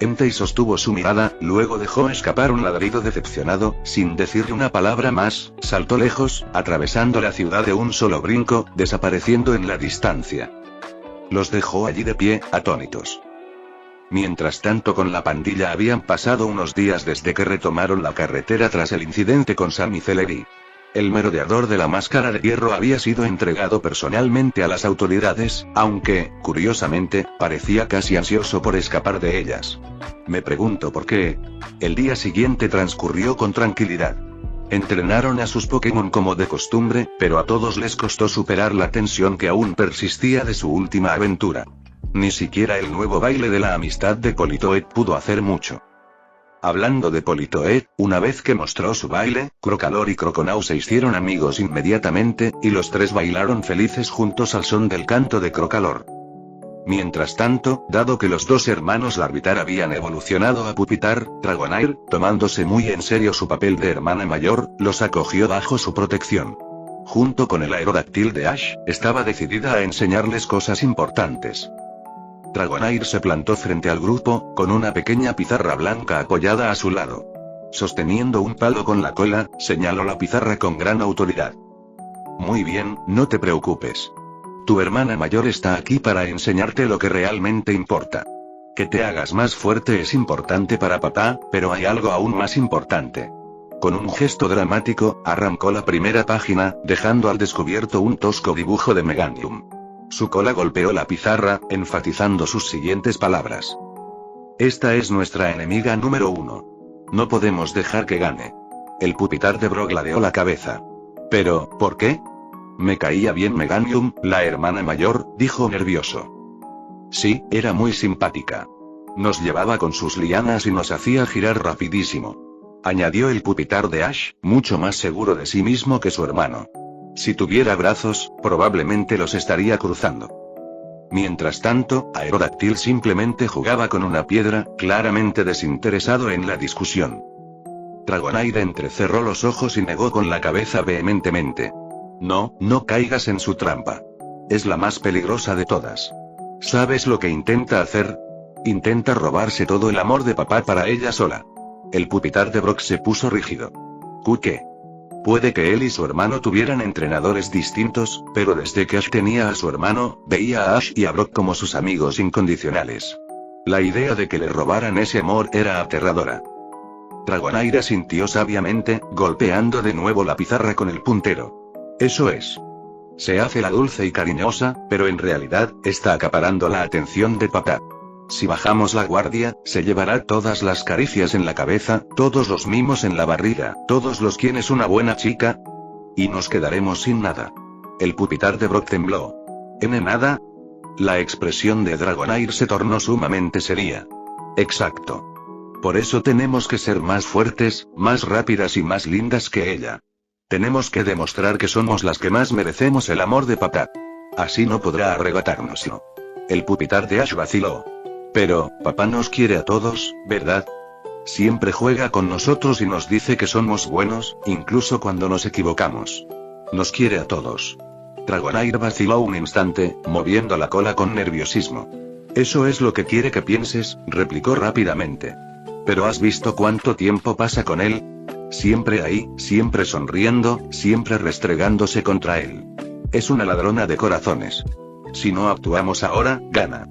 Entei sostuvo su mirada, luego dejó escapar un ladrido decepcionado, sin decirle una palabra más, saltó lejos, atravesando la ciudad de un solo brinco, desapareciendo en la distancia. Los dejó allí de pie, atónitos. Mientras tanto, con la pandilla habían pasado unos días desde que retomaron la carretera tras el incidente con Sam y Celery. El merodeador de la máscara de hierro había sido entregado personalmente a las autoridades, aunque, curiosamente, parecía casi ansioso por escapar de ellas. Me pregunto por qué. El día siguiente transcurrió con tranquilidad. Entrenaron a sus Pokémon como de costumbre, pero a todos les costó superar la tensión que aún persistía de su última aventura. Ni siquiera el nuevo baile de la amistad de Politoed pudo hacer mucho. Hablando de Politoed, una vez que mostró su baile, Crocalor y Croconau se hicieron amigos inmediatamente, y los tres bailaron felices juntos al son del canto de Crocalor. Mientras tanto, dado que los dos hermanos Larvitar habían evolucionado a Pupitar, Dragonair, tomándose muy en serio su papel de hermana mayor, los acogió bajo su protección. Junto con el Aerodáctil de Ash, estaba decidida a enseñarles cosas importantes. Dragonair se plantó frente al grupo, con una pequeña pizarra blanca apoyada a su lado. Sosteniendo un palo con la cola, señaló la pizarra con gran autoridad. Muy bien, no te preocupes. Tu hermana mayor está aquí para enseñarte lo que realmente importa. Que te hagas más fuerte es importante para papá, pero hay algo aún más importante. Con un gesto dramático, arrancó la primera página, dejando al descubierto un tosco dibujo de Meganium. Su cola golpeó la pizarra, enfatizando sus siguientes palabras. Esta es nuestra enemiga número 1. No podemos dejar que gane. El Pupitar de Brock ladeó la cabeza. Pero, ¿por qué? Me caía bien Meganium, la hermana mayor, dijo nervioso. Sí, era muy simpática. Nos llevaba con sus lianas y nos hacía girar rapidísimo. Añadió el Pupitar de Ash, mucho más seguro de sí mismo que su hermano. Si tuviera brazos, probablemente los estaría cruzando. Mientras tanto, Aerodáctil simplemente jugaba con una piedra, claramente desinteresado en la discusión. Dragonair entrecerró los ojos y negó con la cabeza vehementemente. No, no caigas en su trampa. Es la más peligrosa de todas. ¿Sabes lo que intenta hacer? Intenta robarse todo el amor de papá para ella sola. El Pupitar de Brock se puso rígido. ¿Qué? Puede que él y su hermano tuvieran entrenadores distintos, pero desde que Ash tenía a su hermano, veía a Ash y a Brock como sus amigos incondicionales. La idea de que le robaran ese amor era aterradora. Dragonair asintió sabiamente, golpeando de nuevo la pizarra con el puntero. Eso es. Se hace la dulce y cariñosa, pero en realidad, está acaparando la atención de papá. Si bajamos la guardia, se llevará todas las caricias en la cabeza, todos los mimos en la barriga, todos los quien es una buena chica. Y nos quedaremos sin nada. El pupitar de Brock tembló. ¿En nada? La expresión de Dragonair se tornó sumamente seria. Exacto. Por eso tenemos que ser más fuertes, más rápidas y más lindas que ella. Tenemos que demostrar que somos las que más merecemos el amor de papá. Así no podrá arrebatárnoslo. El pupitar de Ash vaciló. Pero, papá nos quiere a todos, ¿verdad? Siempre juega con nosotros y nos dice que somos buenos, incluso cuando nos equivocamos. Nos quiere a todos. Dragonair vaciló un instante, moviendo la cola con nerviosismo. Eso es lo que quiere que pienses, replicó rápidamente. ¿Pero has visto cuánto tiempo pasa con él? Siempre ahí, siempre sonriendo, siempre restregándose contra él. Es una ladrona de corazones. Si no actuamos ahora, gana.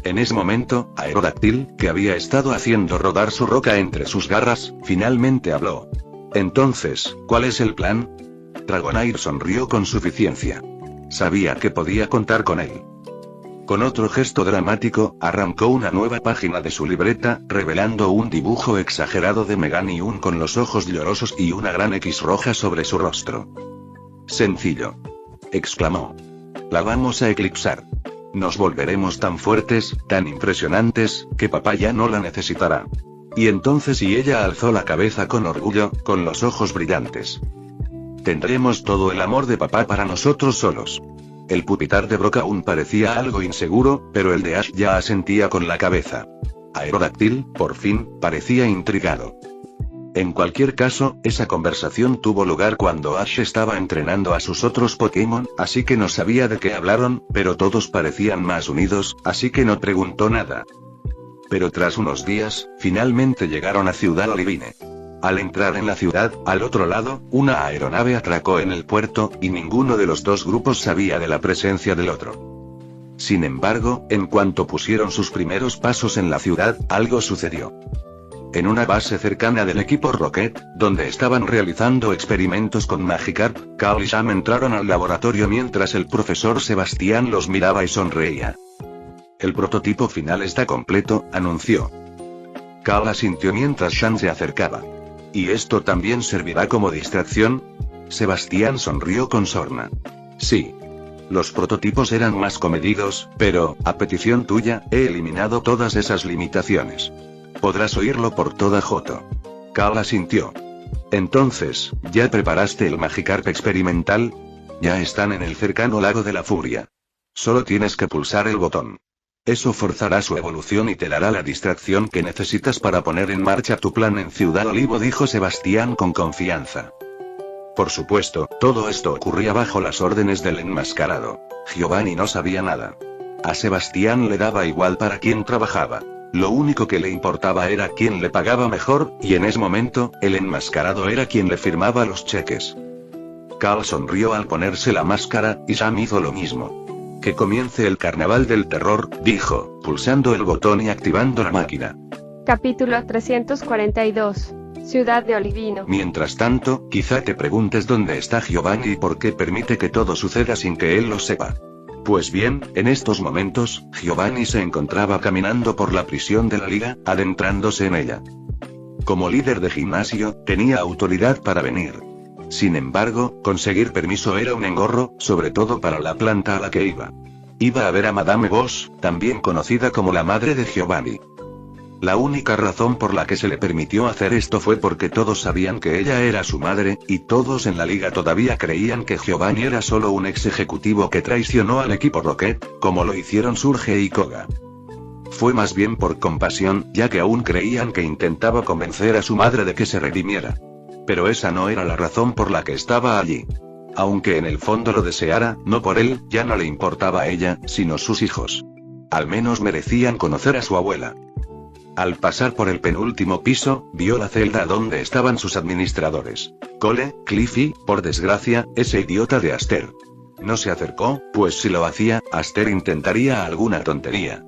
En ese momento, Aerodáctil, que había estado haciendo rodar su roca entre sus garras, finalmente habló. Entonces, ¿cuál es el plan? Dragonair sonrió con suficiencia. Sabía que podía contar con él. Con otro gesto dramático, arrancó una nueva página de su libreta, revelando un dibujo exagerado de Megan y un con los ojos llorosos y una gran X roja sobre su rostro. Sencillo. Exclamó. La vamos a eclipsar. Nos volveremos tan fuertes, tan impresionantes, que papá ya no la necesitará. Y entonces ella alzó la cabeza con orgullo, con los ojos brillantes. Tendremos todo el amor de papá para nosotros solos. El pupitar de Brock aún parecía algo inseguro, pero el de Ash ya asentía con la cabeza. Aerodáctil, por fin, parecía intrigado. En cualquier caso, esa conversación tuvo lugar cuando Ash estaba entrenando a sus otros Pokémon, así que no sabía de qué hablaron, pero todos parecían más unidos, así que no preguntó nada. Pero tras unos días, finalmente llegaron a Ciudad Olivine. Al entrar en la ciudad, al otro lado, una aeronave atracó en el puerto, y ninguno de los dos grupos sabía de la presencia del otro. Sin embargo, en cuanto pusieron sus primeros pasos en la ciudad, algo sucedió. En una base cercana del equipo Rocket, donde estaban realizando experimentos con Magikarp, Cal y Sam entraron al laboratorio mientras el profesor Sebastián los miraba y sonreía. El prototipo final está completo, anunció. Cal asintió mientras Sam se acercaba. ¿Y esto también servirá como distracción? Sebastián sonrió con sorna. Sí. Los prototipos eran más comedidos, pero, a petición tuya, he eliminado todas esas limitaciones. Podrás oírlo por toda Johto. Cal asintió. Entonces, ¿ya preparaste el Magikarp experimental? Ya están en el cercano lago de la furia. Solo tienes que pulsar el botón. Eso forzará su evolución y te dará la distracción que necesitas para poner en marcha tu plan en Ciudad Olivo, dijo Sebastián con confianza. Por supuesto, todo esto ocurría bajo las órdenes del enmascarado. Giovanni no sabía nada. A Sebastián le daba igual para quién trabajaba. Lo único que le importaba era quién le pagaba mejor, y en ese momento, el enmascarado era quien le firmaba los cheques. Cal sonrió al ponerse la máscara, y Sam hizo lo mismo. Que comience el carnaval del terror, dijo, pulsando el botón y activando la máquina. Capítulo 342. Ciudad de Olivino. Mientras tanto, quizá te preguntes dónde está Giovanni y por qué permite que todo suceda sin que él lo sepa. Pues bien, en estos momentos, Giovanni se encontraba caminando por la prisión de la liga, adentrándose en ella. Como líder de gimnasio, tenía autoridad para venir. Sin embargo, conseguir permiso era un engorro, sobre todo para la planta a la que iba. Iba a ver a Madame Boss, también conocida como la madre de Giovanni. La única razón por la que se le permitió hacer esto fue porque todos sabían que ella era su madre, y todos en la liga todavía creían que Giovanni era solo un ex ejecutivo que traicionó al equipo Rocket, como lo hicieron Surge y Koga. Fue más bien por compasión, ya que aún creían que intentaba convencer a su madre de que se redimiera. Pero esa no era la razón por la que estaba allí. Aunque en el fondo lo deseara, no por él, ya no le importaba a ella, sino sus hijos. Al menos merecían conocer a su abuela. Al pasar por el penúltimo piso, vio la celda donde estaban sus administradores. Cole, Cliffy, por desgracia, ese idiota de Aster. No se acercó, pues si lo hacía, Aster intentaría alguna tontería.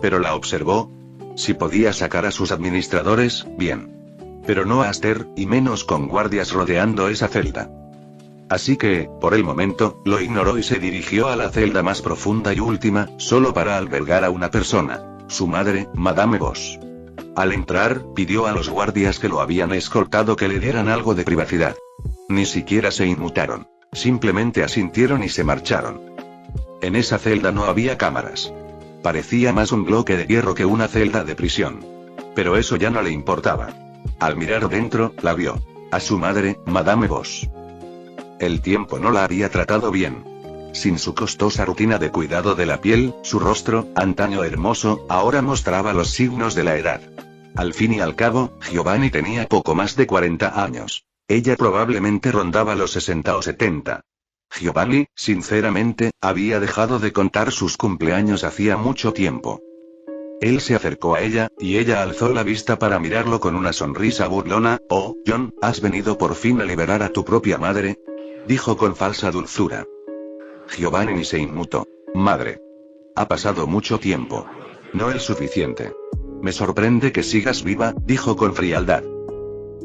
Pero la observó. Si podía sacar a sus administradores, bien. Pero no a Aster, y menos con guardias rodeando esa celda. Así que, por el momento, lo ignoró y se dirigió a la celda más profunda y última, solo para albergar a una persona. su madre, Madame Boss. Al entrar, pidió a los guardias que lo habían escoltado que le dieran algo de privacidad. Ni siquiera se inmutaron. Simplemente asintieron y se marcharon. En esa celda no había cámaras. Parecía más un bloque de hierro que una celda de prisión. Pero eso ya no le importaba. Al mirar dentro, la vio. A su madre, Madame Boss. El tiempo no la había tratado bien. Sin su costosa rutina de cuidado de la piel, su rostro, antaño hermoso, ahora mostraba los signos de la edad. Al fin y al cabo, Giovanni tenía poco más de 40 años. Ella probablemente rondaba los 60 o 70. Giovanni, sinceramente, había dejado de contar sus cumpleaños hacía mucho tiempo. Él se acercó a ella, y ella alzó la vista para mirarlo con una sonrisa burlona. «Oh, John, ¿has venido por fin a liberar a tu propia madre?», dijo con falsa dulzura. Giovanni ni se inmutó. «Madre. Ha pasado mucho tiempo. No el suficiente. Me sorprende que sigas viva», dijo con frialdad.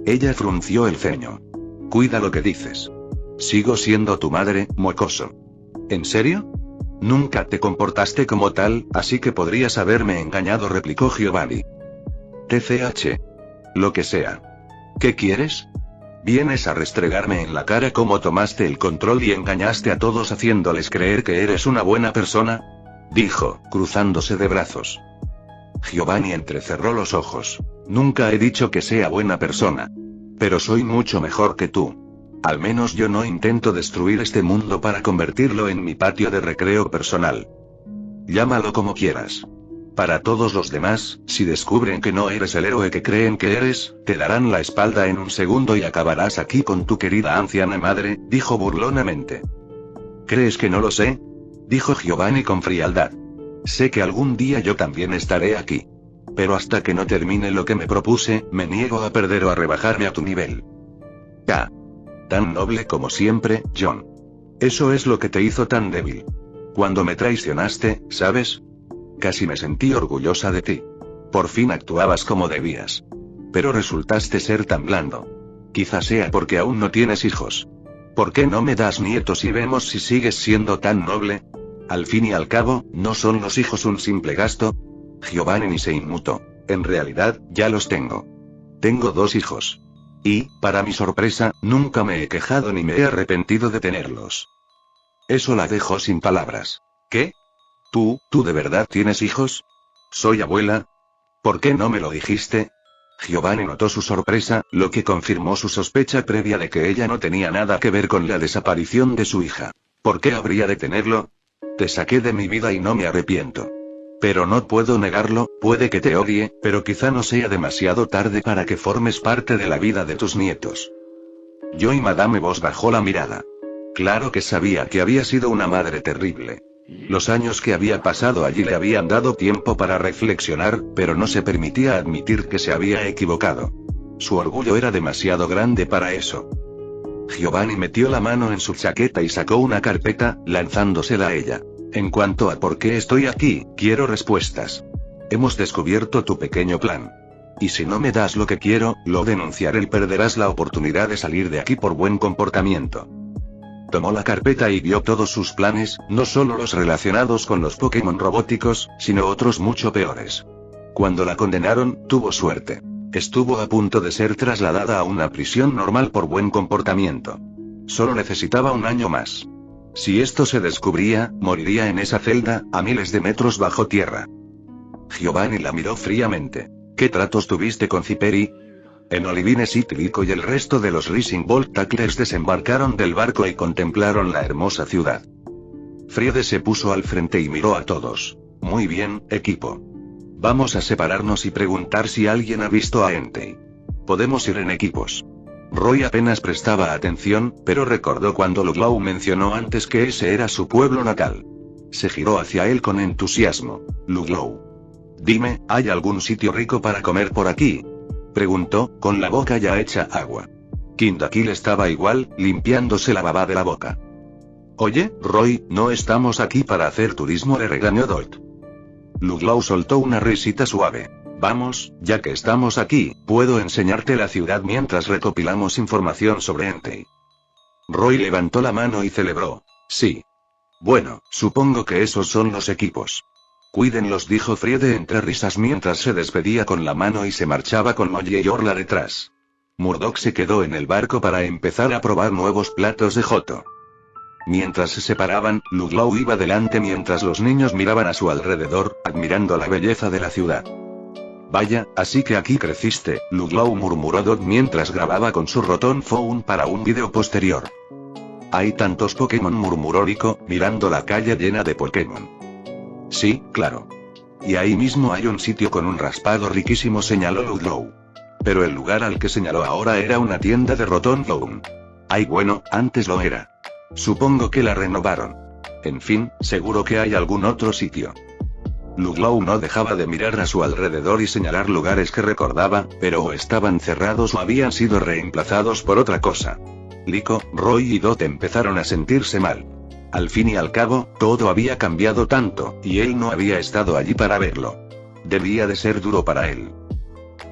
Ella frunció el ceño. «Cuida lo que dices. Sigo siendo tu madre, mocoso». «¿En serio? Nunca te comportaste como tal, así que podrías haberme engañado», replicó Giovanni. «TCH. Lo que sea. ¿Qué quieres? ¿Vienes a restregarme en la cara cómo tomaste el control y engañaste a todos haciéndoles creer que eres una buena persona?», dijo, cruzándose de brazos. Giovanni entrecerró los ojos. «Nunca he dicho que sea buena persona. Pero soy mucho mejor que tú. Al menos yo no intento destruir este mundo para convertirlo en mi patio de recreo personal. Llámalo como quieras. Para todos los demás, si descubren que no eres el héroe que creen que eres, te darán la espalda en un segundo y acabarás aquí con tu querida anciana madre», dijo burlonamente. «¿Crees que no lo sé?», dijo Giovanni con frialdad. «Sé que algún día yo también estaré aquí. Pero hasta que no termine lo que me propuse, me niego a perder o a rebajarme a tu nivel». «Ah. Tan noble como siempre, John. Eso es lo que te hizo tan débil. Cuando me traicionaste, ¿sabes? Casi me sentí orgullosa de ti. Por fin actuabas como debías. Pero resultaste ser tan blando. Quizás sea porque aún no tienes hijos. ¿Por qué no me das nietos y vemos si sigues siendo tan noble? Al fin y al cabo, ¿no son los hijos un simple gasto?». Giovanni ni se inmutó. «En realidad, ya los tengo. Tengo 2 hijos. Y, para mi sorpresa, nunca me he quejado ni me he arrepentido de tenerlos». Eso la dejó sin palabras. «¿Qué? ¿Tú de verdad tienes hijos? ¿Soy abuela? ¿Por qué no me lo dijiste?». Giovanni notó su sorpresa, lo que confirmó su sospecha previa de que ella no tenía nada que ver con la desaparición de su hija. «¿Por qué habría de tenerlo? Te saqué de mi vida y no me arrepiento. Pero no puedo negarlo, puede que te odie, pero quizá no sea demasiado tarde para que formes parte de la vida de tus nietos». Yo y Madame Boss bajó la mirada. Claro que sabía que había sido una madre terrible. Los años que había pasado allí le habían dado tiempo para reflexionar, pero no se permitía admitir que se había equivocado. Su orgullo era demasiado grande para eso. Giovanni metió la mano en su chaqueta y sacó una carpeta, lanzándosela a ella. «En cuanto a por qué estoy aquí, quiero respuestas. Hemos descubierto tu pequeño plan. Y si no me das lo que quiero, lo denunciaré y perderás la oportunidad de salir de aquí por buen comportamiento». Tomó la carpeta y vio todos sus planes, no solo los relacionados con los Pokémon robóticos, sino otros mucho peores. Cuando la condenaron, tuvo suerte. Estuvo a punto de ser trasladada a una prisión normal por buen comportamiento. Solo necesitaba un año más. Si esto se descubría, moriría en esa celda, a miles de metros bajo tierra. Giovanni la miró fríamente. «¿Qué tratos tuviste con Ciperi?». En Olivine City Rico y el resto de los Rising Bolt Tacklers desembarcaron del barco y contemplaron la hermosa ciudad. Friede se puso al frente y miró a todos. «Muy bien, equipo. Vamos a separarnos y preguntar si alguien ha visto a Entei. Podemos ir en equipos». Roy apenas prestaba atención, pero recordó cuando Luglow mencionó antes que ese era su pueblo natal. Se giró hacia él con entusiasmo. «Luglow. Dime, ¿hay algún sitio rico para comer por aquí?», preguntó, con la boca ya hecha agua. Kindakil estaba igual, limpiándose la baba de la boca. «Oye, Roy, no estamos aquí para hacer turismo», le regañó Dolt. Luglow soltó una risita suave. «Vamos, ya que estamos aquí, puedo enseñarte la ciudad mientras recopilamos información sobre Entei». Roy levantó la mano y celebró. «Sí. Bueno, supongo que esos son los equipos. Cuídenlos, dijo Friede entre risas mientras se despedía con la mano y se marchaba con Molly y Orla detrás. Murdoch se quedó en el barco para empezar a probar nuevos platos de joto. Mientras se separaban, Ludlow iba delante mientras los niños miraban a su alrededor, admirando la belleza de la ciudad. Vaya, así que aquí creciste, Ludlow murmuró Dot mientras grababa con su Rotom Phone para un vídeo posterior. Hay tantos Pokémon, murmuró Rico, mirando la calle llena de Pokémon. Sí, claro. Y ahí mismo hay un sitio con un raspado riquísimo, señaló Ludlow. Pero el lugar al que señaló ahora era una tienda de Rotom Phone. Ay, bueno, antes lo era. Supongo que la renovaron. En fin, seguro que hay algún otro sitio. Ludlow no dejaba de mirar a su alrededor y señalar lugares que recordaba, pero o estaban cerrados o habían sido reemplazados por otra cosa. Lico, Roy y Dot empezaron a sentirse mal. Al fin y al cabo, todo había cambiado tanto, y él no había estado allí para verlo. Debía de ser duro para él.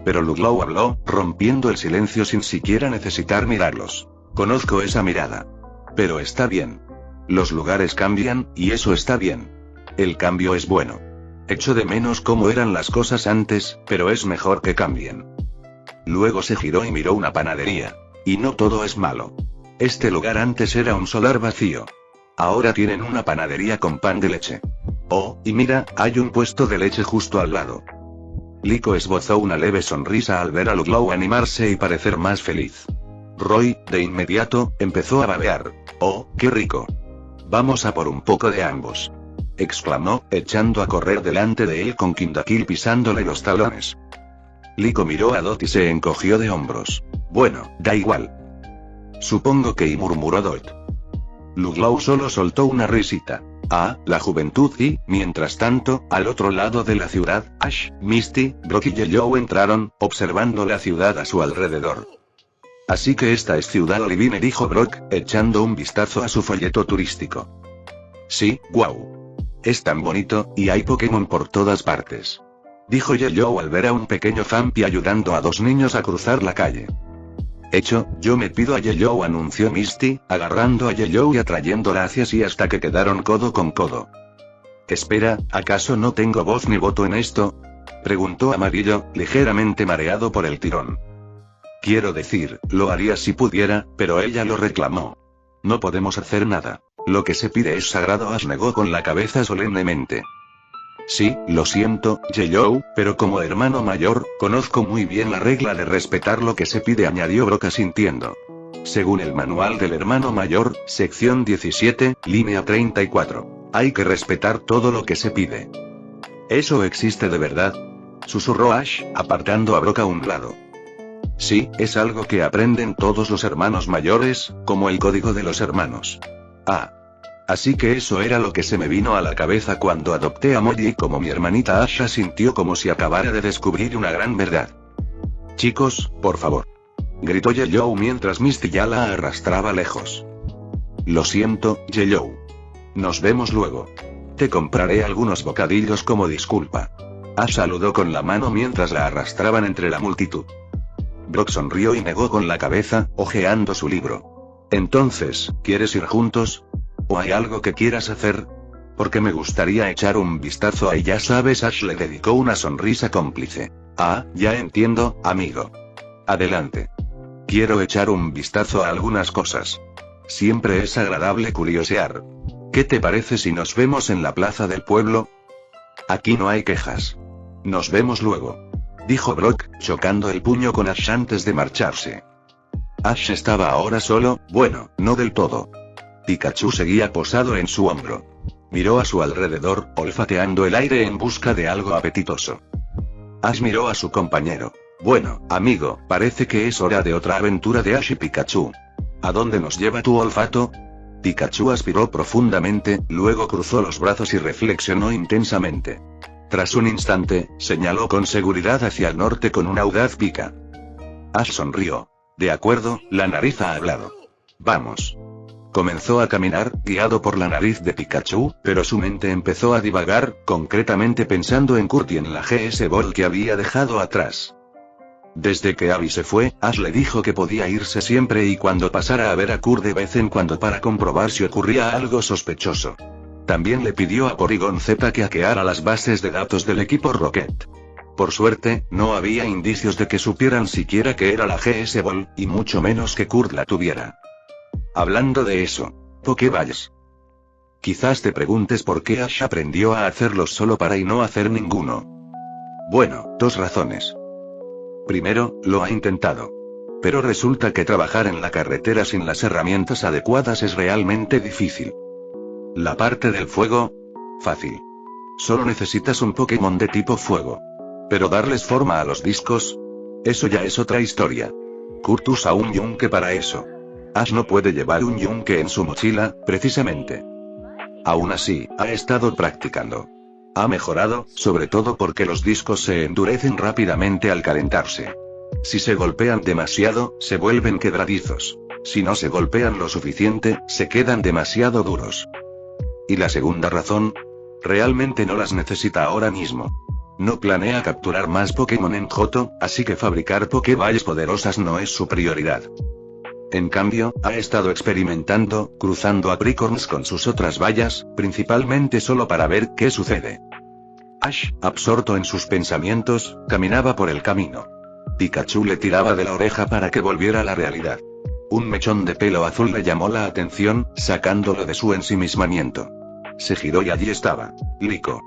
Pero Ludlow habló, rompiendo el silencio sin siquiera necesitar mirarlos. Conozco esa mirada. Pero está bien. Los lugares cambian, y eso está bien. El cambio es bueno. Echo de menos cómo eran las cosas antes, pero es mejor que cambien. Luego se giró y miró una panadería. Y no todo es malo. Este lugar antes era un solar vacío. Ahora tienen una panadería con pan de leche. Oh, y mira, hay un puesto de leche justo al lado. Lico esbozó una leve sonrisa al ver a Ludlow animarse y parecer más feliz. Roy, de inmediato, empezó a babear. Oh, qué rico. Vamos a por un poco de ambos. Exclamó, echando a correr delante de él con Kindakil pisándole los talones. Lico miró a Dot y se encogió de hombros. Bueno, da igual. Supongo que, y murmuró Dot. Ludlow solo soltó una risita. Ah, la juventud y, mientras tanto, al otro lado de la ciudad, Ash, Misty, Brock y Yellow entraron, observando la ciudad a su alrededor. Así que esta es Ciudad Olivine, dijo Brock, echando un vistazo a su folleto turístico. Sí, guau. Es tan bonito, y hay Pokémon por todas partes. Dijo Yellow al ver a un pequeño Fampi ayudando a dos niños a cruzar la calle. Hecho, yo me pido a Yellow, anunció Misty, agarrando a Yellow y atrayéndola hacia sí hasta que quedaron codo con codo. Espera, ¿acaso no tengo voz ni voto en esto? Preguntó Amarillo, ligeramente mareado por el tirón. Quiero decir, lo haría si pudiera, pero ella lo reclamó. No podemos hacer nada. Lo que se pide es sagrado, Ash negó con la cabeza solemnemente. Sí, lo siento, Yellow, pero como hermano mayor, conozco muy bien la regla de respetar lo que se pide, añadió Brock asintiendo. Según el manual del hermano mayor, sección 17, línea 34. Hay que respetar todo lo que se pide. ¿Eso existe de verdad? Susurró Ash, apartando a Brock a un lado. Sí, es algo que aprenden todos los hermanos mayores, como el código de los hermanos. Ah. Así que eso era lo que se me vino a la cabeza cuando adopté a Molly como mi hermanita. Ash sintió como si acabara de descubrir una gran verdad. Chicos, por favor. Gritó Yellow mientras Misty ya la arrastraba lejos. Lo siento, Yellow. Nos vemos luego. Te compraré algunos bocadillos como disculpa. Ash saludó con la mano mientras la arrastraban entre la multitud. Brock sonrió y negó con la cabeza, hojeando su libro. Entonces, ¿quieres ir juntos? ¿O hay algo que quieras hacer? Porque me gustaría echar un vistazo ahí, ya sabes. Ash le dedicó una sonrisa cómplice. Ah, ya entiendo, amigo. Adelante. Quiero echar un vistazo a algunas cosas. Siempre es agradable curiosear. ¿Qué te parece si nos vemos en la plaza del pueblo? Aquí no hay quejas. Nos vemos luego. Dijo Brock, chocando el puño con Ash antes de marcharse. Ash estaba ahora solo, bueno, no del todo. Pikachu seguía posado en su hombro. Miró a su alrededor, olfateando el aire en busca de algo apetitoso. Ash miró a su compañero. Bueno, amigo, parece que es hora de otra aventura de Ash y Pikachu. ¿A dónde nos lleva tu olfato? Pikachu aspiró profundamente, luego cruzó los brazos y reflexionó intensamente. Tras un instante, señaló con seguridad hacia el norte con una audaz pica. Ash sonrió. De acuerdo, la nariz ha hablado. Vamos. Comenzó a caminar, guiado por la nariz de Pikachu, pero su mente empezó a divagar, concretamente pensando en Kurt y en la GS Ball que había dejado atrás. Desde que Abby se fue, Ash le dijo que podía irse siempre y cuando pasara a ver a Kurt de vez en cuando para comprobar si ocurría algo sospechoso. También le pidió a Porygon Z que hackeara las bases de datos del equipo Rocket. Por suerte, no había indicios de que supieran siquiera que era la GS Ball, y mucho menos que Kurt la tuviera. Hablando de eso, Pokéballs. Quizás te preguntes por qué Ash aprendió a hacerlos solo para y no hacer ninguno. Bueno, 2 razones. Primero, lo ha intentado. Pero resulta que trabajar en la carretera sin las herramientas adecuadas es realmente difícil. La parte del fuego, fácil. Solo necesitas un Pokémon de tipo fuego. Pero darles forma a los discos, eso ya es otra historia. Kurt usa un yunque para eso. Ash no puede llevar un yunque en su mochila, precisamente. Aún así, ha estado practicando. Ha mejorado, sobre todo porque los discos se endurecen rápidamente al calentarse. Si se golpean demasiado, se vuelven quebradizos. Si no se golpean lo suficiente, se quedan demasiado duros. Y la segunda razón, realmente no las necesita ahora mismo. No planea capturar más Pokémon en Johto, así que fabricar Pokéballs poderosas no es su prioridad. En cambio, ha estado experimentando, cruzando apricorns con sus otras vallas, principalmente solo para ver qué sucede. Ash, absorto en sus pensamientos, caminaba por el camino. Pikachu le tiraba de la oreja para que volviera a la realidad. Un mechón de pelo azul le llamó la atención, sacándolo de su ensimismamiento. Se giró y allí estaba, Liko.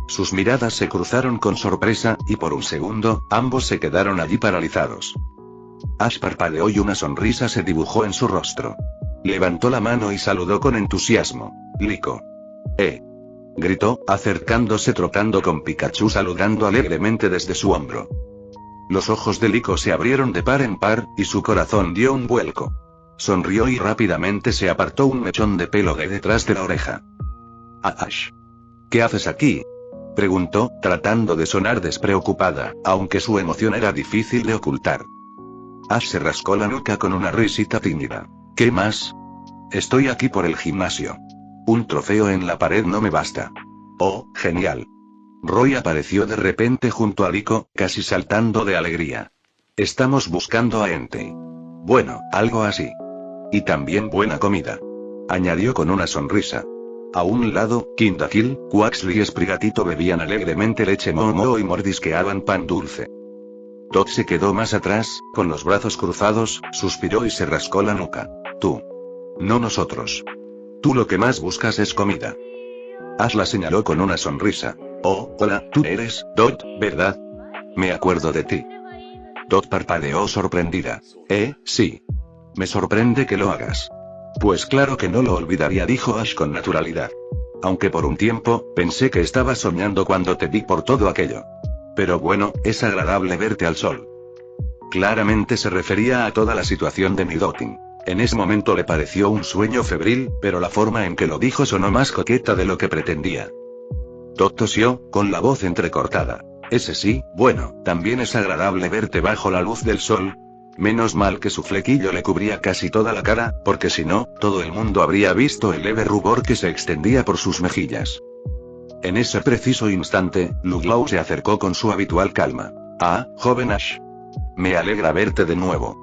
Sus miradas se cruzaron con sorpresa, y por un segundo, ambos se quedaron allí paralizados. Ash parpadeó y una sonrisa se dibujó en su rostro. Levantó la mano y saludó con entusiasmo. Liko. Gritó, acercándose trotando con Pikachu saludando alegremente desde su hombro. Los ojos de Liko se abrieron de par en par, y su corazón dio un vuelco. Sonrió y rápidamente se apartó un mechón de pelo de detrás de la oreja. Ash. ¿Qué haces aquí? Preguntó, tratando de sonar despreocupada, aunque su emoción era difícil de ocultar. Ash se rascó la nuca con una risita tímida. ¿Qué más? Estoy aquí por el gimnasio. Un trofeo en la pared no me basta. Oh, genial. Roy apareció de repente junto a Liko, casi saltando de alegría. Estamos buscando a Entei. Bueno, algo así. Y también buena comida. Añadió con una sonrisa. A un lado, Kindakil, Quaxly y Sprigatito bebían alegremente leche Momo y mordisqueaban pan dulce. Todd se quedó más atrás, con los brazos cruzados, suspiró y se rascó la nuca. Tú. No nosotros. Tú lo que más buscas es comida. Ash la señaló con una sonrisa. Oh, hola, tú eres, Todd, ¿verdad? Me acuerdo de ti. Todd parpadeó sorprendida. Sí. Me sorprende que lo hagas. Pues claro que no lo olvidaría, dijo Ash con naturalidad. Aunque por un tiempo, pensé que estaba soñando cuando te vi por todo aquello. Pero bueno, es agradable verte al sol. Claramente se refería a toda la situación de Midortin. En ese momento le pareció un sueño febril, pero la forma en que lo dijo sonó más coqueta de lo que pretendía. Todd tosió, con la voz entrecortada. Ese sí, bueno, también es agradable verte bajo la luz del sol. Menos mal que su flequillo le cubría casi toda la cara, porque si no, todo el mundo habría visto el leve rubor que se extendía por sus mejillas. En ese preciso instante, Ludlow se acercó con su habitual calma. Ah, joven Ash. Me alegra verte de nuevo.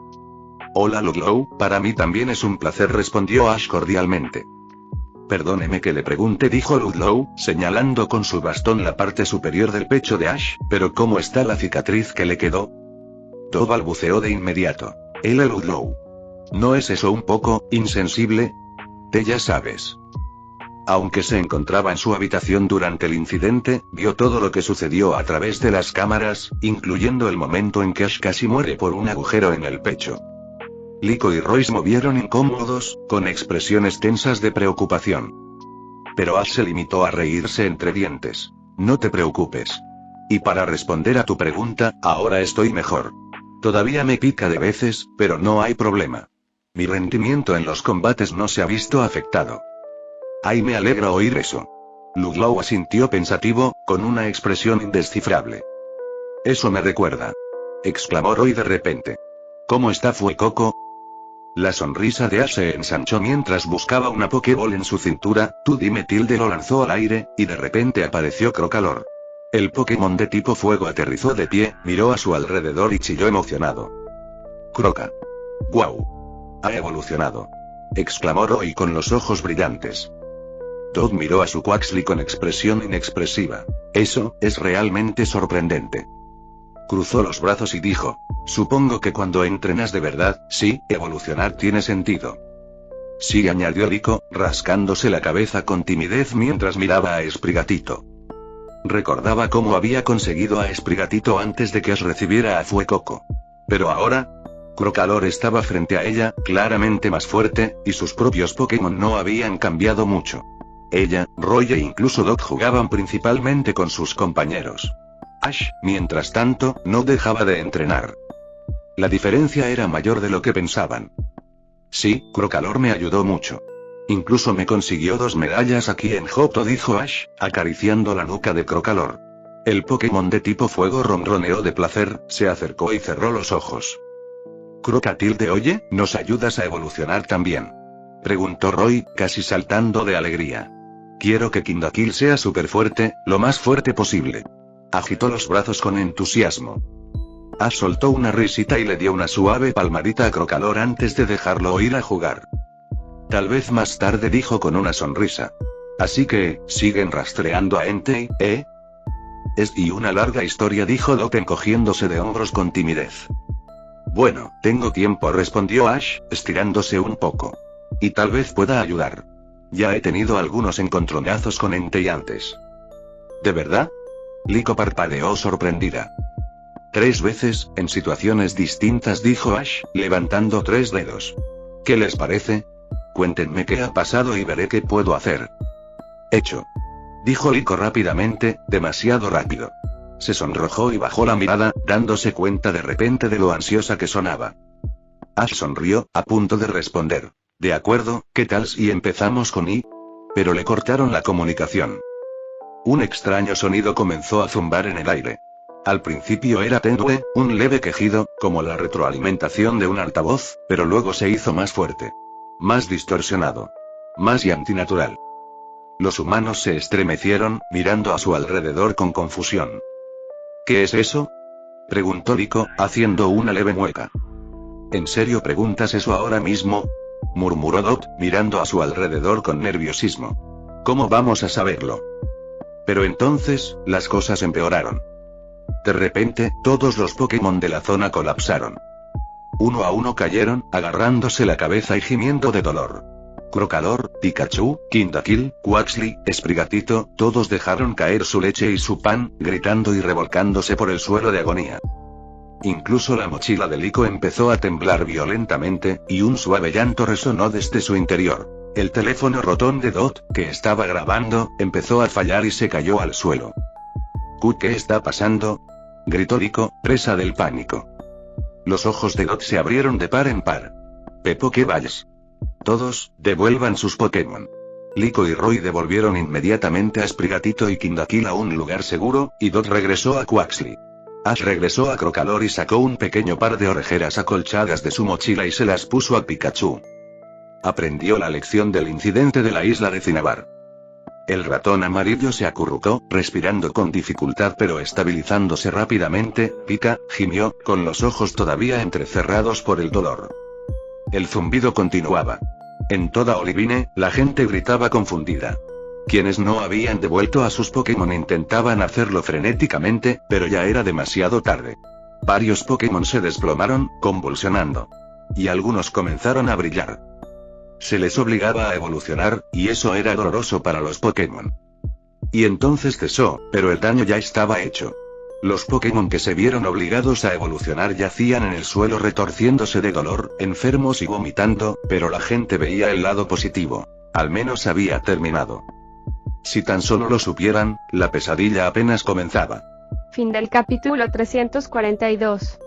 Hola Ludlow, para mí también es un placer, respondió Ash cordialmente. Perdóneme que le pregunte, dijo Ludlow, señalando con su bastón la parte superior del pecho de Ash, pero ¿cómo está la cicatriz que le quedó? Todd balbuceó de inmediato. Ludlow. ¿No es eso un poco insensible? Ya sabes. Aunque se encontraba en su habitación durante el incidente, vio todo lo que sucedió a través de las cámaras, incluyendo el momento en que Ash casi muere por un agujero en el pecho. Liko y Roy se movieron incómodos, con expresiones tensas de preocupación. Pero Ash se limitó a reírse entre dientes. No te preocupes. Y para responder a tu pregunta, ahora estoy mejor. Todavía me pica de veces, pero no hay problema. Mi rendimiento en los combates no se ha visto afectado. Ay, me alegra oír eso. Ludlow asintió pensativo, con una expresión indescifrable. Eso me recuerda. Exclamó Roy de repente. ¿Cómo está Fuecoco? La sonrisa de Ash se ensanchó mientras buscaba una Pokéball en su cintura. Tú dime, tilde, lo lanzó al aire, y de repente apareció Crocalor. El Pokémon de tipo fuego aterrizó de pie, miró a su alrededor y chilló emocionado. Croca. ¡Guau! Ha evolucionado. Exclamó Roy con los ojos brillantes. Todd miró a su Quaxly con expresión inexpresiva. Eso es realmente sorprendente. Cruzó los brazos y dijo: supongo que cuando entrenas de verdad, sí, evolucionar tiene sentido. Sí, añadió Liko, rascándose la cabeza con timidez mientras miraba a Sprigatito. Recordaba cómo había conseguido a Sprigatito antes de que os recibiera a Fuecoco. Pero ahora, Crocalor estaba frente a ella, claramente más fuerte, y sus propios Pokémon no habían cambiado mucho. Ella, Roy e incluso Doc jugaban principalmente con sus compañeros. Ash, mientras tanto, no dejaba de entrenar. La diferencia era mayor de lo que pensaban. Sí, Crocalor me ayudó mucho. Incluso me consiguió 2 medallas aquí en Johto, dijo Ash, acariciando la nuca de Crocalor. El Pokémon de tipo fuego ronroneó de placer, se acercó y cerró los ojos. Crocatilde, oye, ¿nos ayudas a evolucionar también?, preguntó Roy, casi saltando de alegría. Quiero que Kindakil sea súper fuerte, lo más fuerte posible. Agitó los brazos con entusiasmo. Ash soltó una risita y le dio una suave palmadita a Crocalor antes de dejarlo ir a jugar. Tal vez más tarde, dijo con una sonrisa. Así que, ¿siguen rastreando a Entei, y una larga historia, dijo Dot encogiéndose de hombros con timidez. Bueno, tengo tiempo, respondió Ash, estirándose un poco. Y tal vez pueda ayudar. Ya he tenido algunos encontronazos con Entei antes. ¿De verdad? Liko parpadeó sorprendida. 3 veces, en situaciones distintas, dijo Ash, levantando 3 dedos. ¿Qué les parece? Cuéntenme qué ha pasado y veré qué puedo hacer. Hecho. Dijo Liko rápidamente, demasiado rápido. Se sonrojó y bajó la mirada, dándose cuenta de repente de lo ansiosa que sonaba. Ash sonrió, a punto de responder. De acuerdo, ¿qué tal si empezamos con I? Pero le cortaron la comunicación. Un extraño sonido comenzó a zumbar en el aire. Al principio era tenue, un leve quejido, como la retroalimentación de un altavoz, pero luego se hizo más fuerte. Más distorsionado. Más y antinatural. Los humanos se estremecieron, mirando a su alrededor con confusión. ¿Qué es eso?, preguntó Liko, haciendo una leve mueca. ¿En serio preguntas eso ahora mismo?, murmuró Dot, mirando a su alrededor con nerviosismo. ¿Cómo vamos a saberlo? Pero entonces, las cosas empeoraron. De repente, todos los Pokémon de la zona colapsaron. Uno a uno cayeron, agarrándose la cabeza y gimiendo de dolor. Crocalor, Pikachu, Kindakil, Quaxly, Sprigatito, todos dejaron caer su leche y su pan, gritando y revolcándose por el suelo de agonía. Incluso la mochila de Liko empezó a temblar violentamente, y un suave llanto resonó desde su interior. El teléfono rotón de Dot, que estaba grabando, empezó a fallar y se cayó al suelo. ¿Qué está pasando?, gritó Liko, presa del pánico. Los ojos de Dot se abrieron de par en par. Pepo, ¿qué vayas? Todos, devuelvan sus Pokémon. Liko y Roy devolvieron inmediatamente a Sprigatito y Kindakil a un lugar seguro, y Dot regresó a Quaxly. Ash regresó a Crocalor y sacó un pequeño par de orejeras acolchadas de su mochila y se las puso a Pikachu. Aprendió la lección del incidente de la isla de Cinnabar. El ratón amarillo se acurrucó, respirando con dificultad pero estabilizándose rápidamente. Pika, gimió, con los ojos todavía entrecerrados por el dolor. El zumbido continuaba. En toda Olivine, la gente gritaba confundida. Quienes no habían devuelto a sus Pokémon intentaban hacerlo frenéticamente, pero ya era demasiado tarde. Varios Pokémon se desplomaron, convulsionando. Y algunos comenzaron a brillar. Se les obligaba a evolucionar, y eso era doloroso para los Pokémon. Y entonces cesó, pero el daño ya estaba hecho. Los Pokémon que se vieron obligados a evolucionar yacían en el suelo retorciéndose de dolor, enfermos y vomitando, pero la gente veía el lado positivo. Al menos había terminado. Si tan solo lo supieran, la pesadilla apenas comenzaba. Fin del capítulo 342.